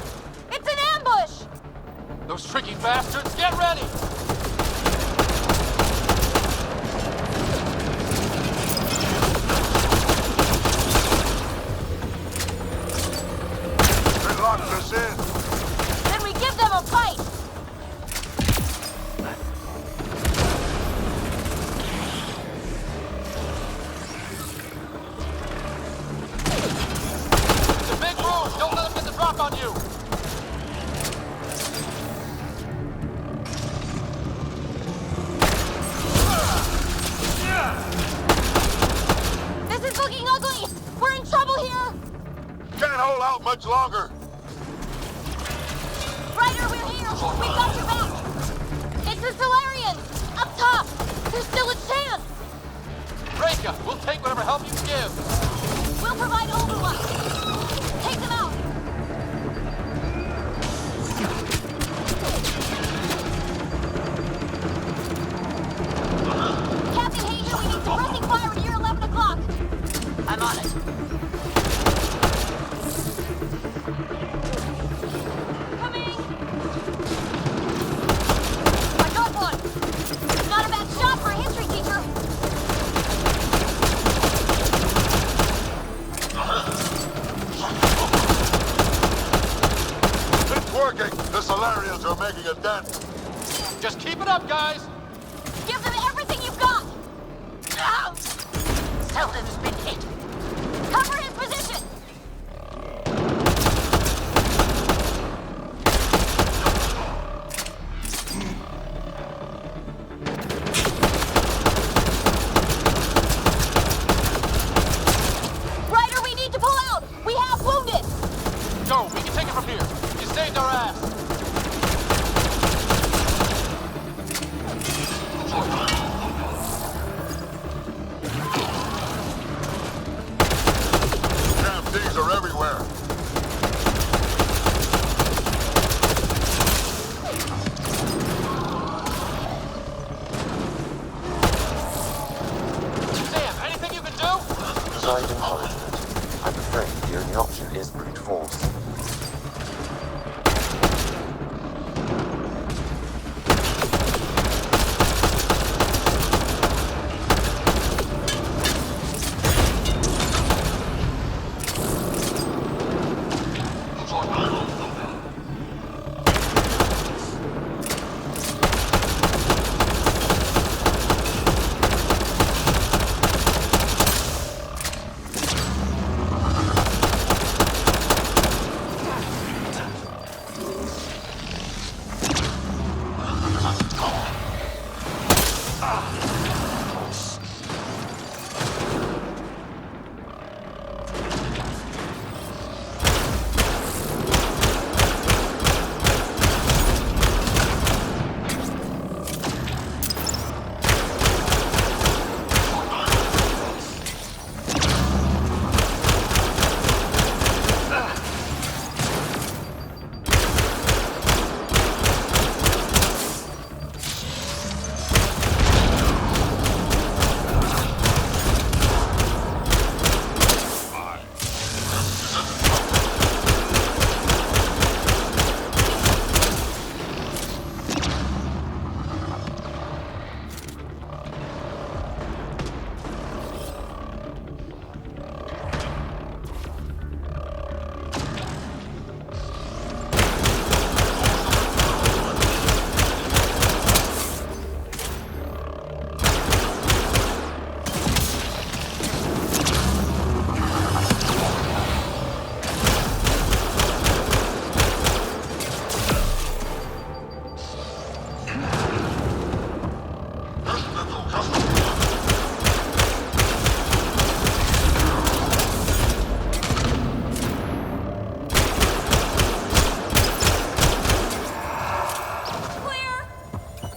It's an ambush! Those tricky bastards, get ready! They locked us in. Then we give them a fight! It's a big room! Don't let them get the drop on you! This is looking ugly! We're in trouble here! Can't hold out much longer. Ryder, we're here! We've got your back! It's the Solarians! Up top! There's still a chance! Reka, we'll take whatever help you can give! We'll provide overwatch! Take them out! Captain Hager, we need suppressing fire near 11 o'clock! I'm on it. Coming! I got one! Not a bad shot for a history teacher! It's working. The Solarians are making a dent. Just keep it up, guys! Give them everything you've got! Ow! Selden's been hit. Cover his position! Ryder, we need to pull out! We have wounded! Go, we can take it from here. You saved our ass. afraid the only option is brute force.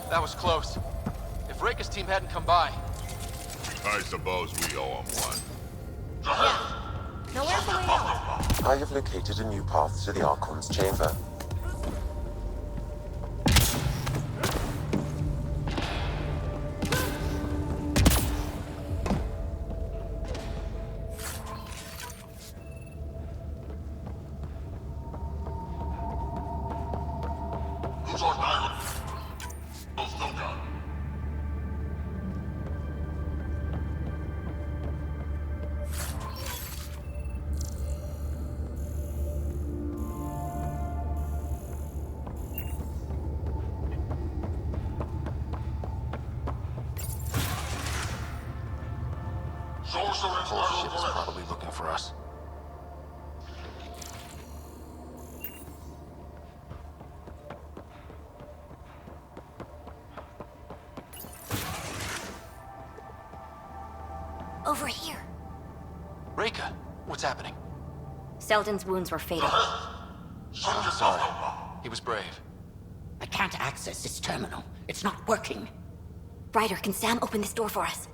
That was close. If Reka's team hadn't come by... I suppose we owe him one. Now where's the way out? I have located a new path to the Archon's chamber. Whole ship is probably looking for us. Over here. Reka, what's happening? Selden's wounds were fatal. I'm sorry. He was brave. I can't access this terminal. It's not working. Ryder, can Sam open this door for us?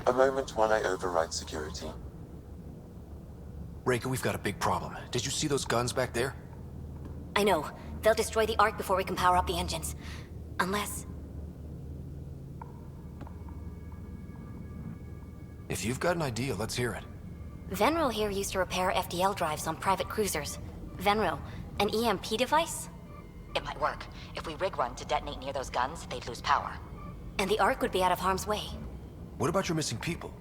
A moment while I override security. Reka, we've got a big problem. Did you see those guns back there? I know. They'll destroy the Ark before we can power up the engines. Unless... If you've got an idea, let's hear it. Venril here used to repair FDL drives on private cruisers. Venril, an EMP device? It might work. If we rig one to detonate near those guns, they'd lose power. And the Ark would be out of harm's way. What about your missing people?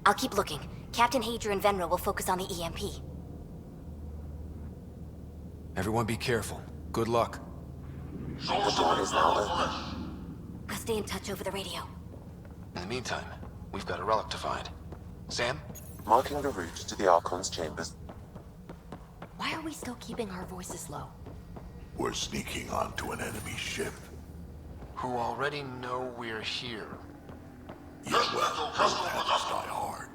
I'll keep looking. Captain Hadrian and Venril will focus on the EMP. Everyone be careful. Good luck. The door is now open. We'll stay in touch over the radio. In the meantime, we've got a relic to find. Sam? Marking the route to the Archon's chambers. Why are we still keeping our voices low? We're sneaking onto an enemy ship. Who already know we're here. Yeah, well, don't have to die hard.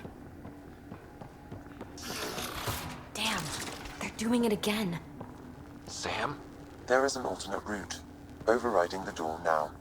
Damn, they're doing it again. Sam? There is an alternate route. Overriding the door now.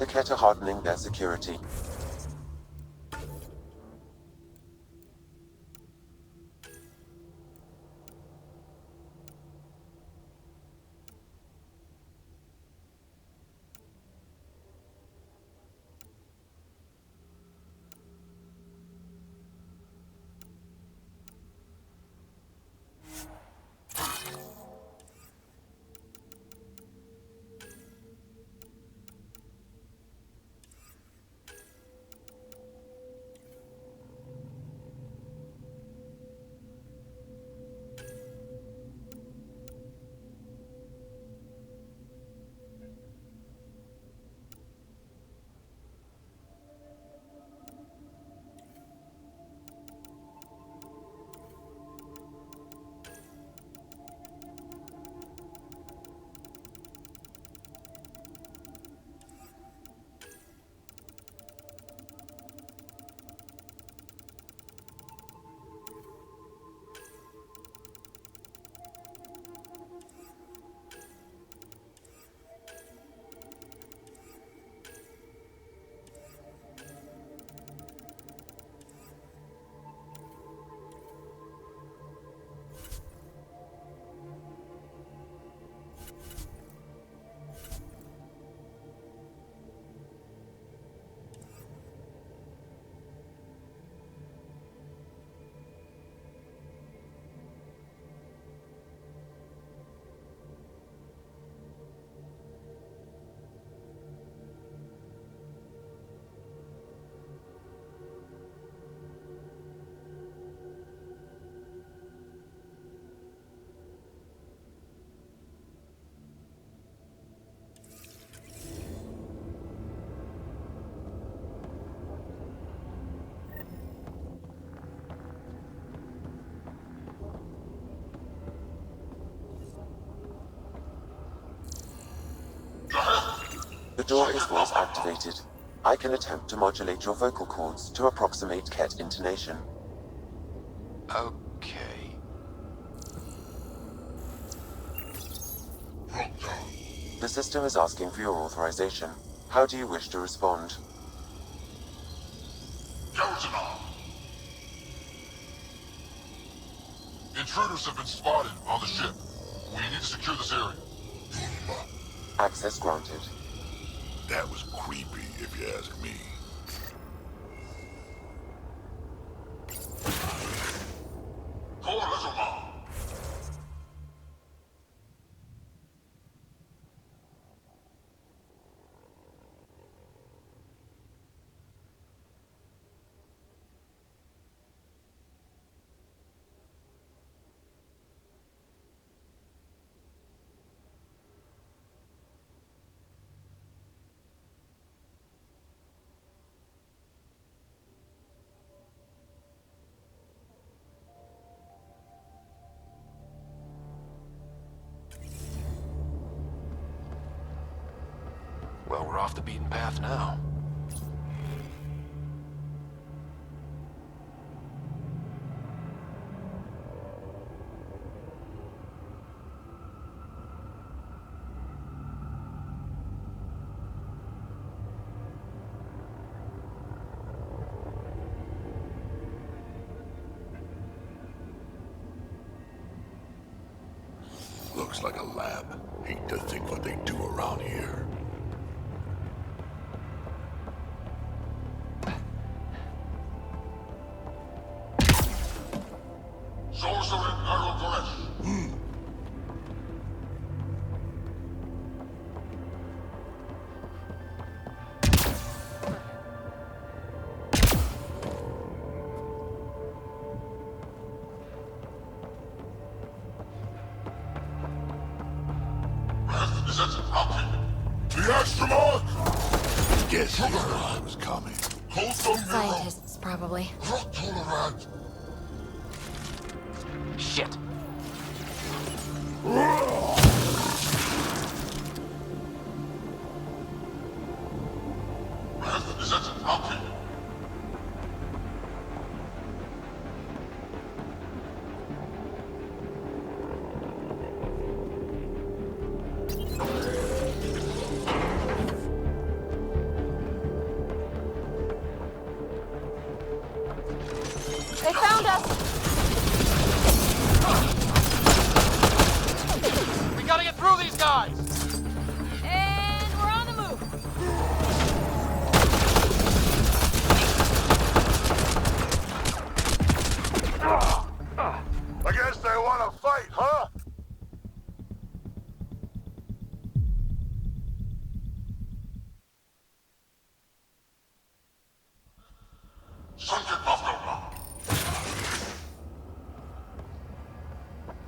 Kett are hardening their security. The door is voice activated. I can attempt to modulate your vocal cords to approximate Kett intonation. Okay. The system is asking for your authorization. How do you wish to respond? Intruders have been spotted on the ship. We need to secure this area. Access granted. That was creepy, if you ask me. Well, we're off the beaten path now. Looks like a lab. Hate to think what they do around here. The extra mark! Guess you knew I was coming. Scientists, probably. Shit. They found us! We gotta get through these guys! And we're on the move! I guess they want to fight, huh?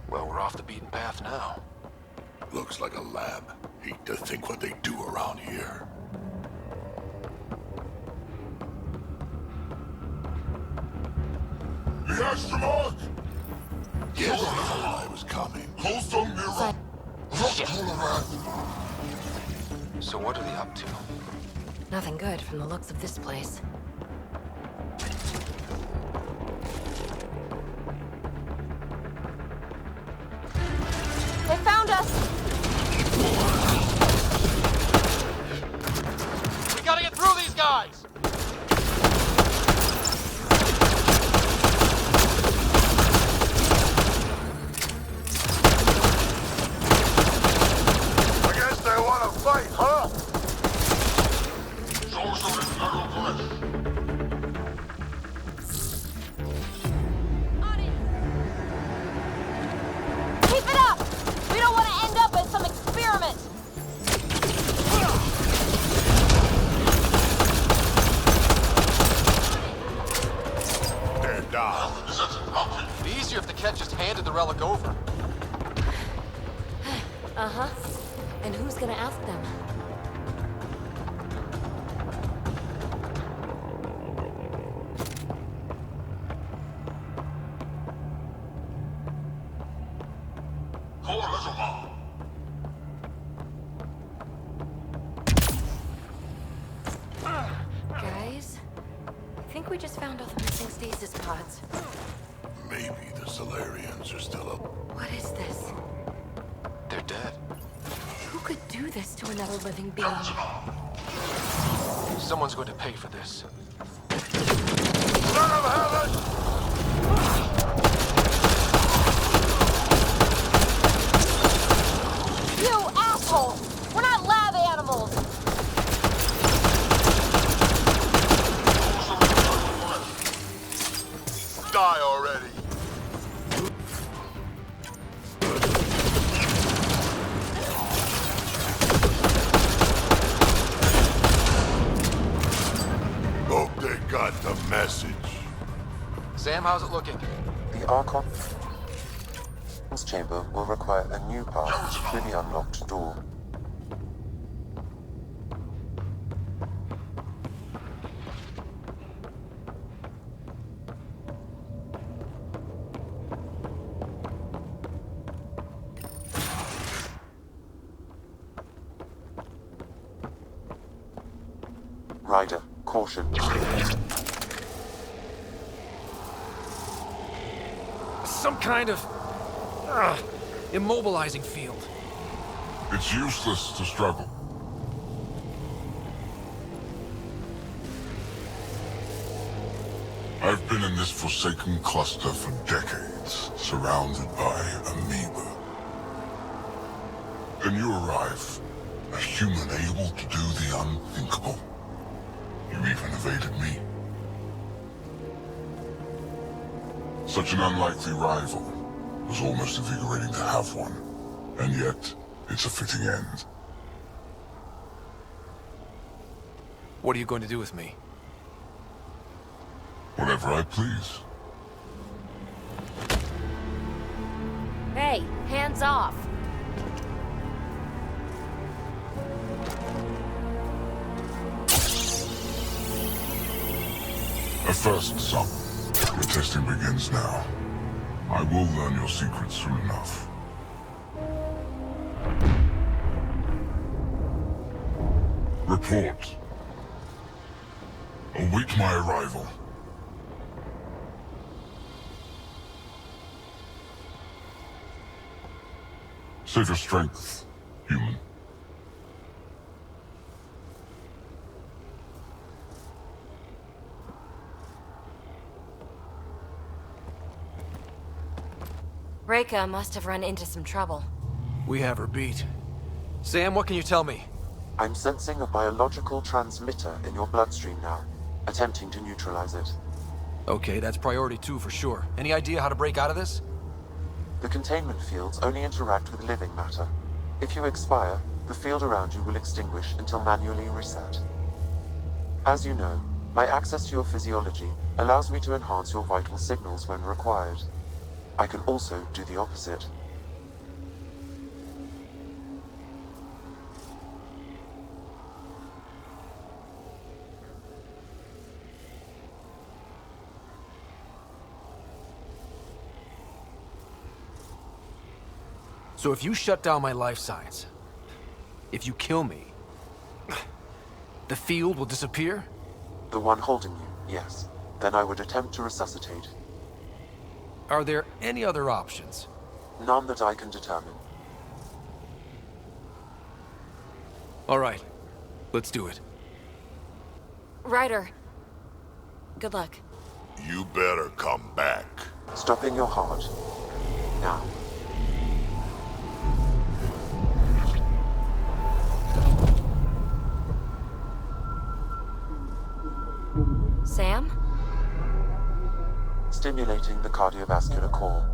Well, we're off the beaten path now. Looks like a lab. Hate to think what they do around here. The astronaut! Yes, I was coming. So what are they up to? Nothing good from the looks of this place. They found us! We gotta get through these guys! I guess they want to fight, huh? Keep it up! We don't want to end up as some experiment! They're down. It'd be easier if the Ket just handed the relic over. Uh-huh. And who's gonna ask them? Guys, I think we just found all the missing stasis pods. Maybe the Solarians are still up. What is this? They're dead. Who could do this to another living being? Someone's going to pay for this. Son of heaven! You asshole! We're not lab animals! Die already! Hope they got the message. Sam, how's it looking? The Archon's chamber will require a new path through the unlocked door. Ryder, caution. Some kind of immobilizing field. It's useless to struggle. I've been in this forsaken cluster for decades, surrounded by amoeba. Then you arrive, a human able to do the unthinkable. You even evaded me. Such an unlikely rival. It was almost invigorating to have one. And yet, it's a fitting end. What are you going to do with me? Whatever I please. Hey, hands off! A first, son. Your testing begins now. I will learn your secrets soon enough. Report. Await my arrival. Save your strength, human. Reka must have run into some trouble. We have her beat. Sam, what can you tell me? I'm sensing a biological transmitter in your bloodstream now, attempting to neutralize it. Okay, that's priority 2 for sure. Any idea how to break out of this? The containment fields only interact with living matter. If you expire, the field around you will extinguish until manually reset. As you know, my access to your physiology allows me to enhance your vital signals when required. I can also do the opposite. So if you shut down my life signs, if you kill me, the field will disappear? The one holding you, yes. Then I would attempt to resuscitate. Are there any other options? None that I can determine. All right, let's do it. Ryder, good luck. You better come back. Stopping your heart. Now. Sam? Stimulating the cardiovascular core.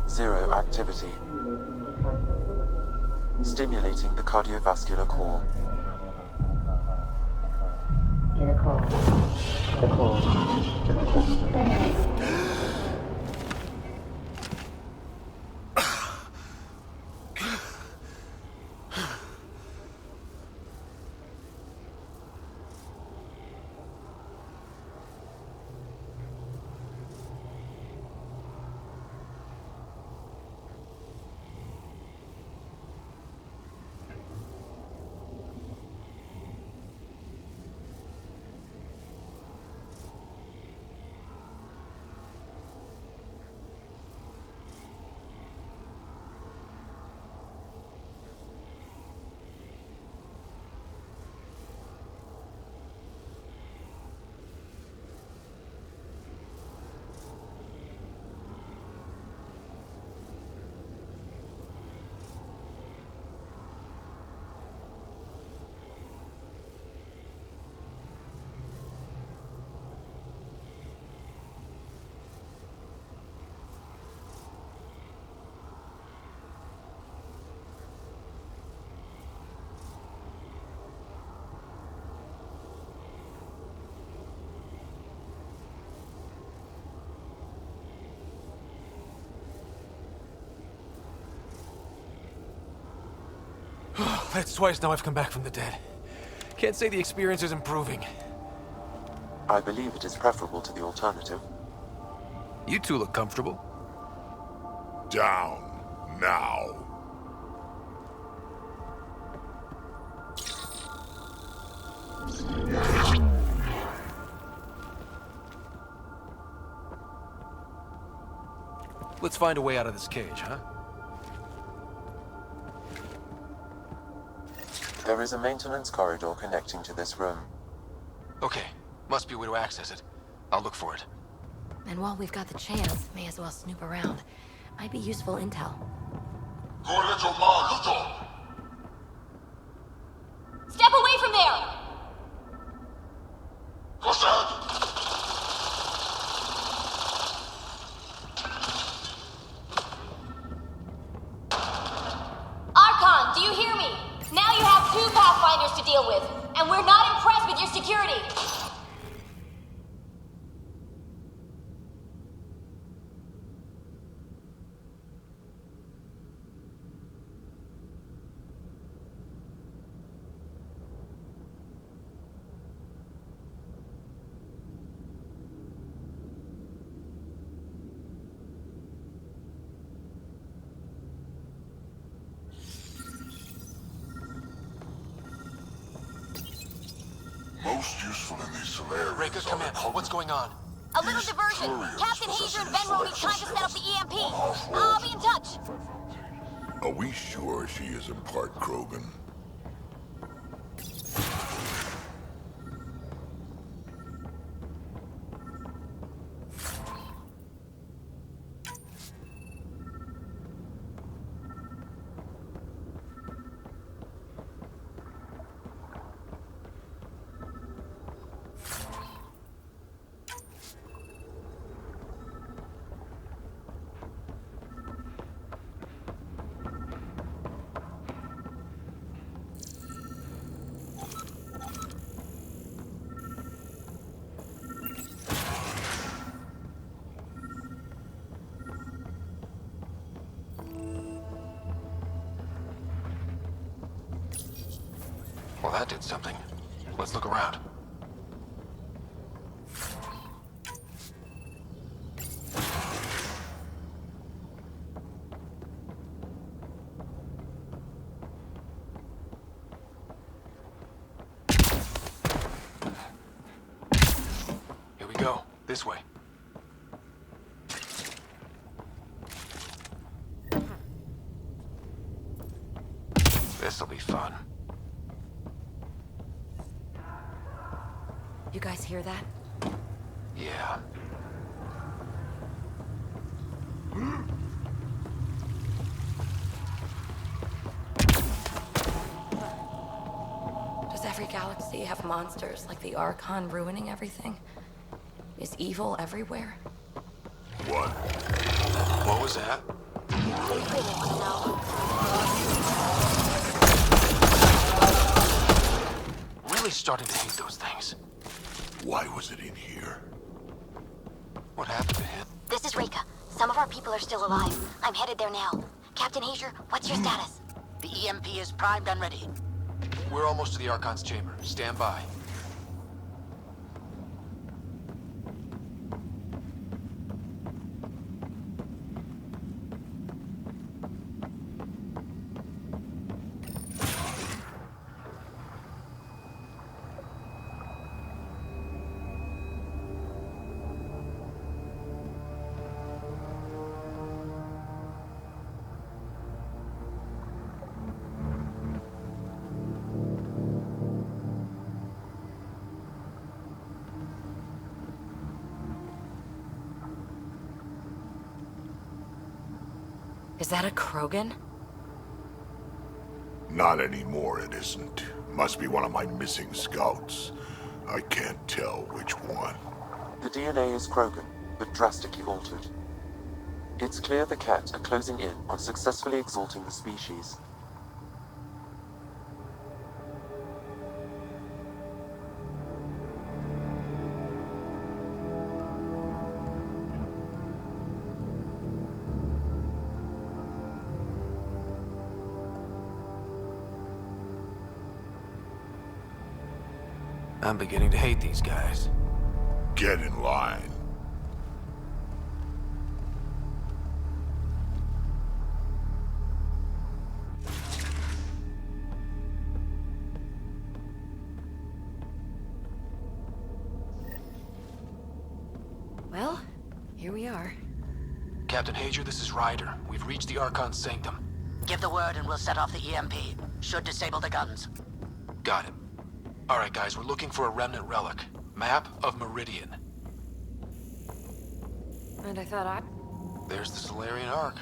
0 activity. Stimulating the cardiovascular core. That's twice now I've come back from the dead. Can't say the experience is improving. I believe it is preferable to the alternative. You two look comfortable. Down, now. Let's find a way out of this cage, huh? There is a maintenance corridor connecting to this room. Okay, must be a way to access it. I'll look for it. And while we've got the chance, may as well snoop around. Might be useful intel. Step away from there! Archon, do you hear me? Now you have 2 Pathfinders to deal with, and we're not impressed with your security. Most useful in these Solarians. Reka, come in. What's going on? A little diversion. Captain Hazer and Venro need time to set up the EMP. I'll be in touch. Are we sure she isn't part Krogan? Well, that did something. Let's look around. Here we go. This way. This'll be fun. You guys hear that? Yeah. Does every galaxy have monsters like the Archon ruining everything? Is evil everywhere? What? What was that? Really starting to hate those things. Why was it in here? What happened to him? This is Reka. Some of our people are still alive. I'm headed there now. Captain Hazer, what's your status? The EMP is primed and ready. We're almost to the Archon's chamber. Stand by. Is that a Krogan? Not anymore, it isn't. Must be one of my missing scouts. I can't tell which one. The DNA is Krogan, but drastically altered. It's clear the Ket are closing in on successfully exalting the species. I'm beginning to hate these guys. Get in line. Well, here we are. Captain Hager, this is Ryder. We've reached the Archon's sanctum. Give the word and we'll set off the EMP. Should disable the guns. Got it. Alright guys, we're looking for a remnant relic. Map of Meridian. And I thought There's the Solarian Ark.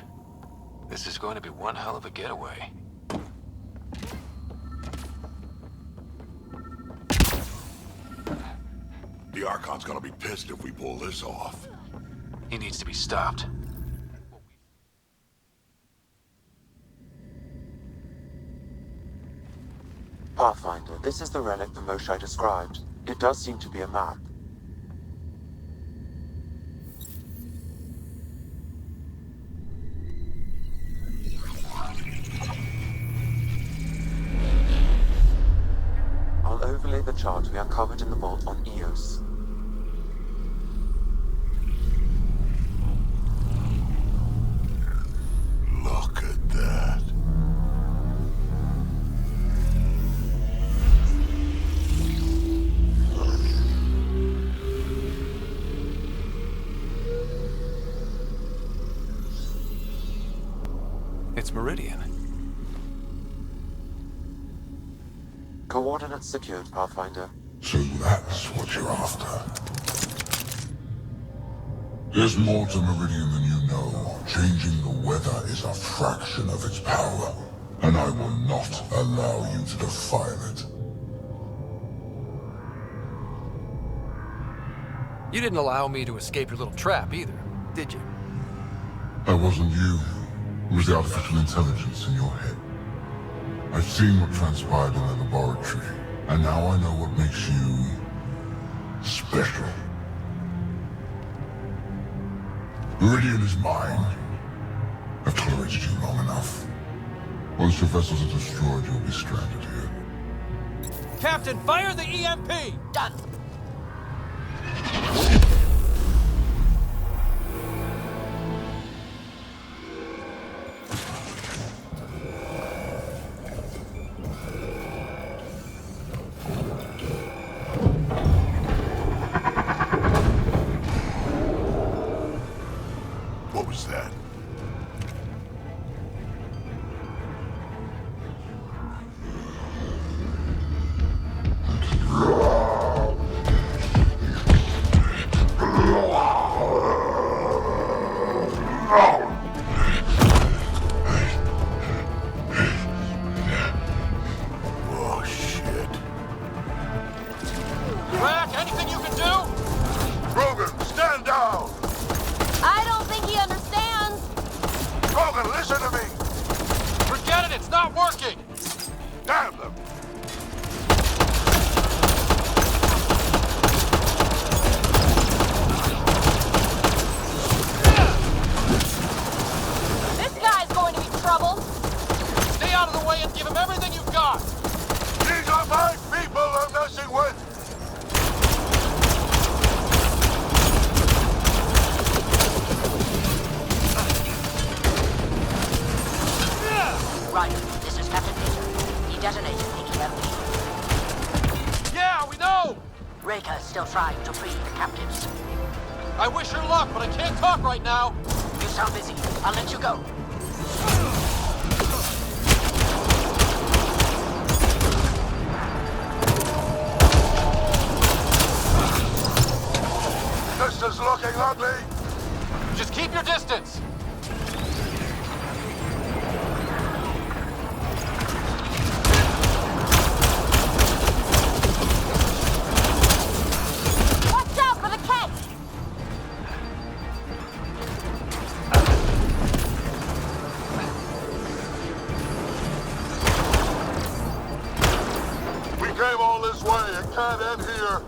This is going to be one hell of a getaway. The Archon's gonna be pissed if we pull this off. He needs to be stopped. Pathfinder, this is the relic the Moshae described. It does seem to be a map. I'll overlay the chart we uncovered in the vault on Eos. Look at that. It's Meridian. Coordinates secured, Pathfinder. So that's what you're after. There's more to Meridian than you know. Changing the weather is a fraction of its power, and I will not allow you to defile it. You didn't allow me to escape your little trap either, did you? That wasn't you. It was the artificial intelligence in your head. I've seen what transpired in the laboratory, and now I know what makes you special. Meridian is mine. I've tolerated you long enough. Once your vessels are destroyed, you'll be stranded here. Captain, fire the EMP! Done. What was that? Oh, shit. Drac, anything you can do? Rogan, stand down! I don't think he understands. Rogan, listen to me! Forget it, it's not working! Damn them! This guy's going to be trouble. Stay out of the way and give him everything you've got! These are my people I'm messing with! Ryder, this is Captain Peter. He detonated the EMP. Yeah, we know! Reka is still trying to free the captives. I wish her luck, but I can't talk right now! You sound busy. I'll let you go. This is looking ugly! Just keep your distance! Watch out for the cat. We came all this way. It can't end here.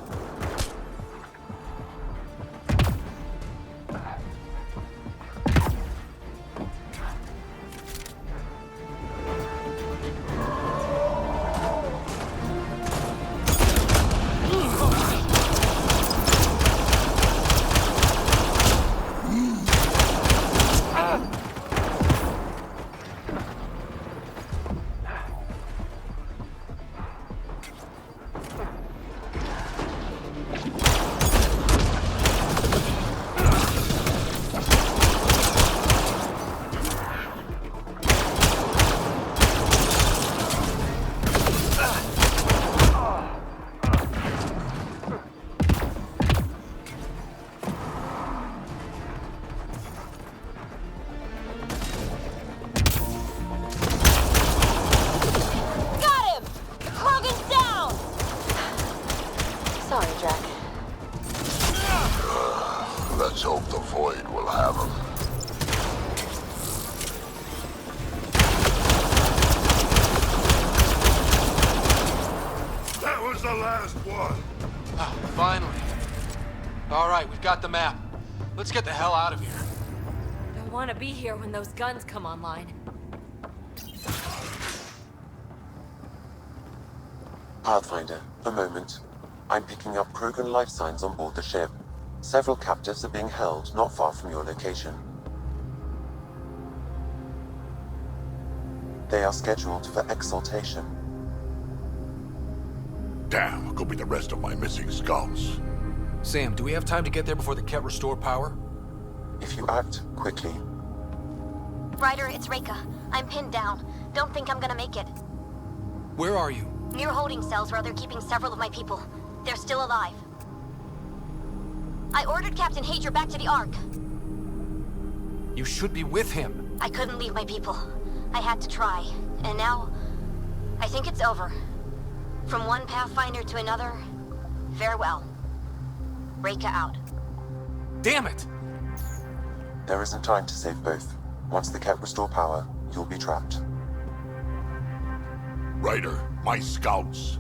Let's hope the Void will have him. That was the last one. Ah, finally. All right, we've got the map. Let's get the hell out of here. I want to be here when those guns come online. Pathfinder, a moment. I'm picking up Krogan life signs on board the ship. Several captives are being held not far from your location. They are scheduled for exaltation. Damn, could be the rest of my missing scouts. Sam, do we have time to get there before the Ket restore power? If you act quickly. Ryder, it's Reka. I'm pinned down. Don't think I'm gonna make it. Where are you? Near holding cells where they're keeping several of my people. They're still alive. I ordered Captain Hager back to the Ark. You should be with him. I couldn't leave my people. I had to try. And now, I think it's over. From one Pathfinder to another, farewell. Reka out. Damn it! There isn't time to save both. Once the Ket restore power, you'll be trapped. Ryder, my scouts.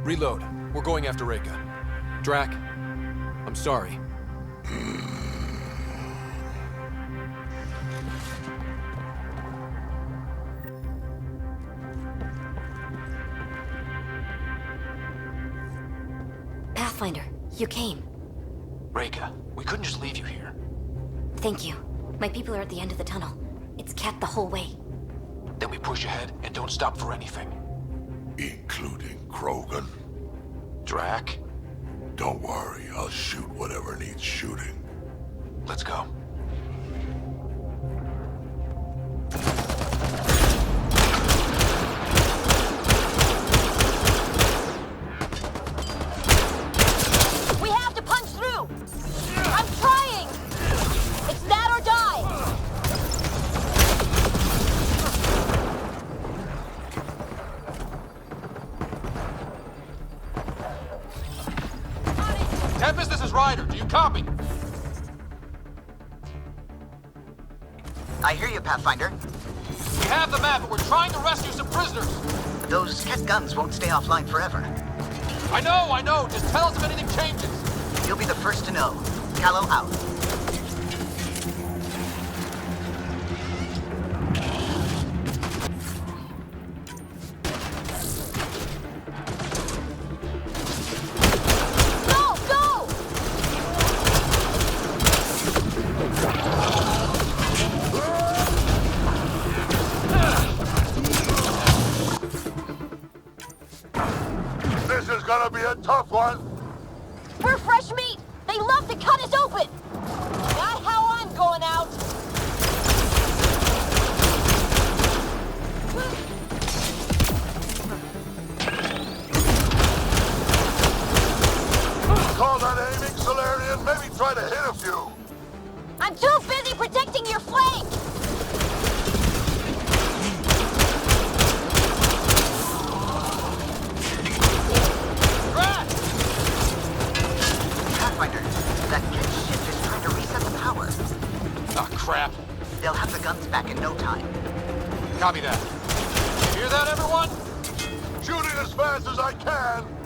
Reload. We're going after Reka. Drac, I'm sorry. Pathfinder, you came. Reka, we couldn't just leave you here. Thank you. My people are at the end of the tunnel. It's kept the whole way. Then we push ahead and don't stop for anything. Including Krogan? Drac? Don't worry, I'll shoot whatever needs shooting. Let's go. We have to punch through! I'm trying! It's that or die! Tempest, this is Ryder. Do you copy? I hear you, Pathfinder. We have the map, but we're trying to rescue some prisoners. Those Ket guns won't stay offline forever. I know. Just tell us if anything changes. You'll be the first to know. Callow out. Go! Go! This is gonna be a tough one. We're fresh meat! They love to cut us open! Not how I'm going out! Call that aiming, Solarian. Maybe try to hit a few. I'm too busy protecting your flank! Pathfinder, that Ket ship is trying to reset the power. Ah, crap. They'll have the guns back in no time. Copy that. You hear that, everyone? Shooting as fast as I can.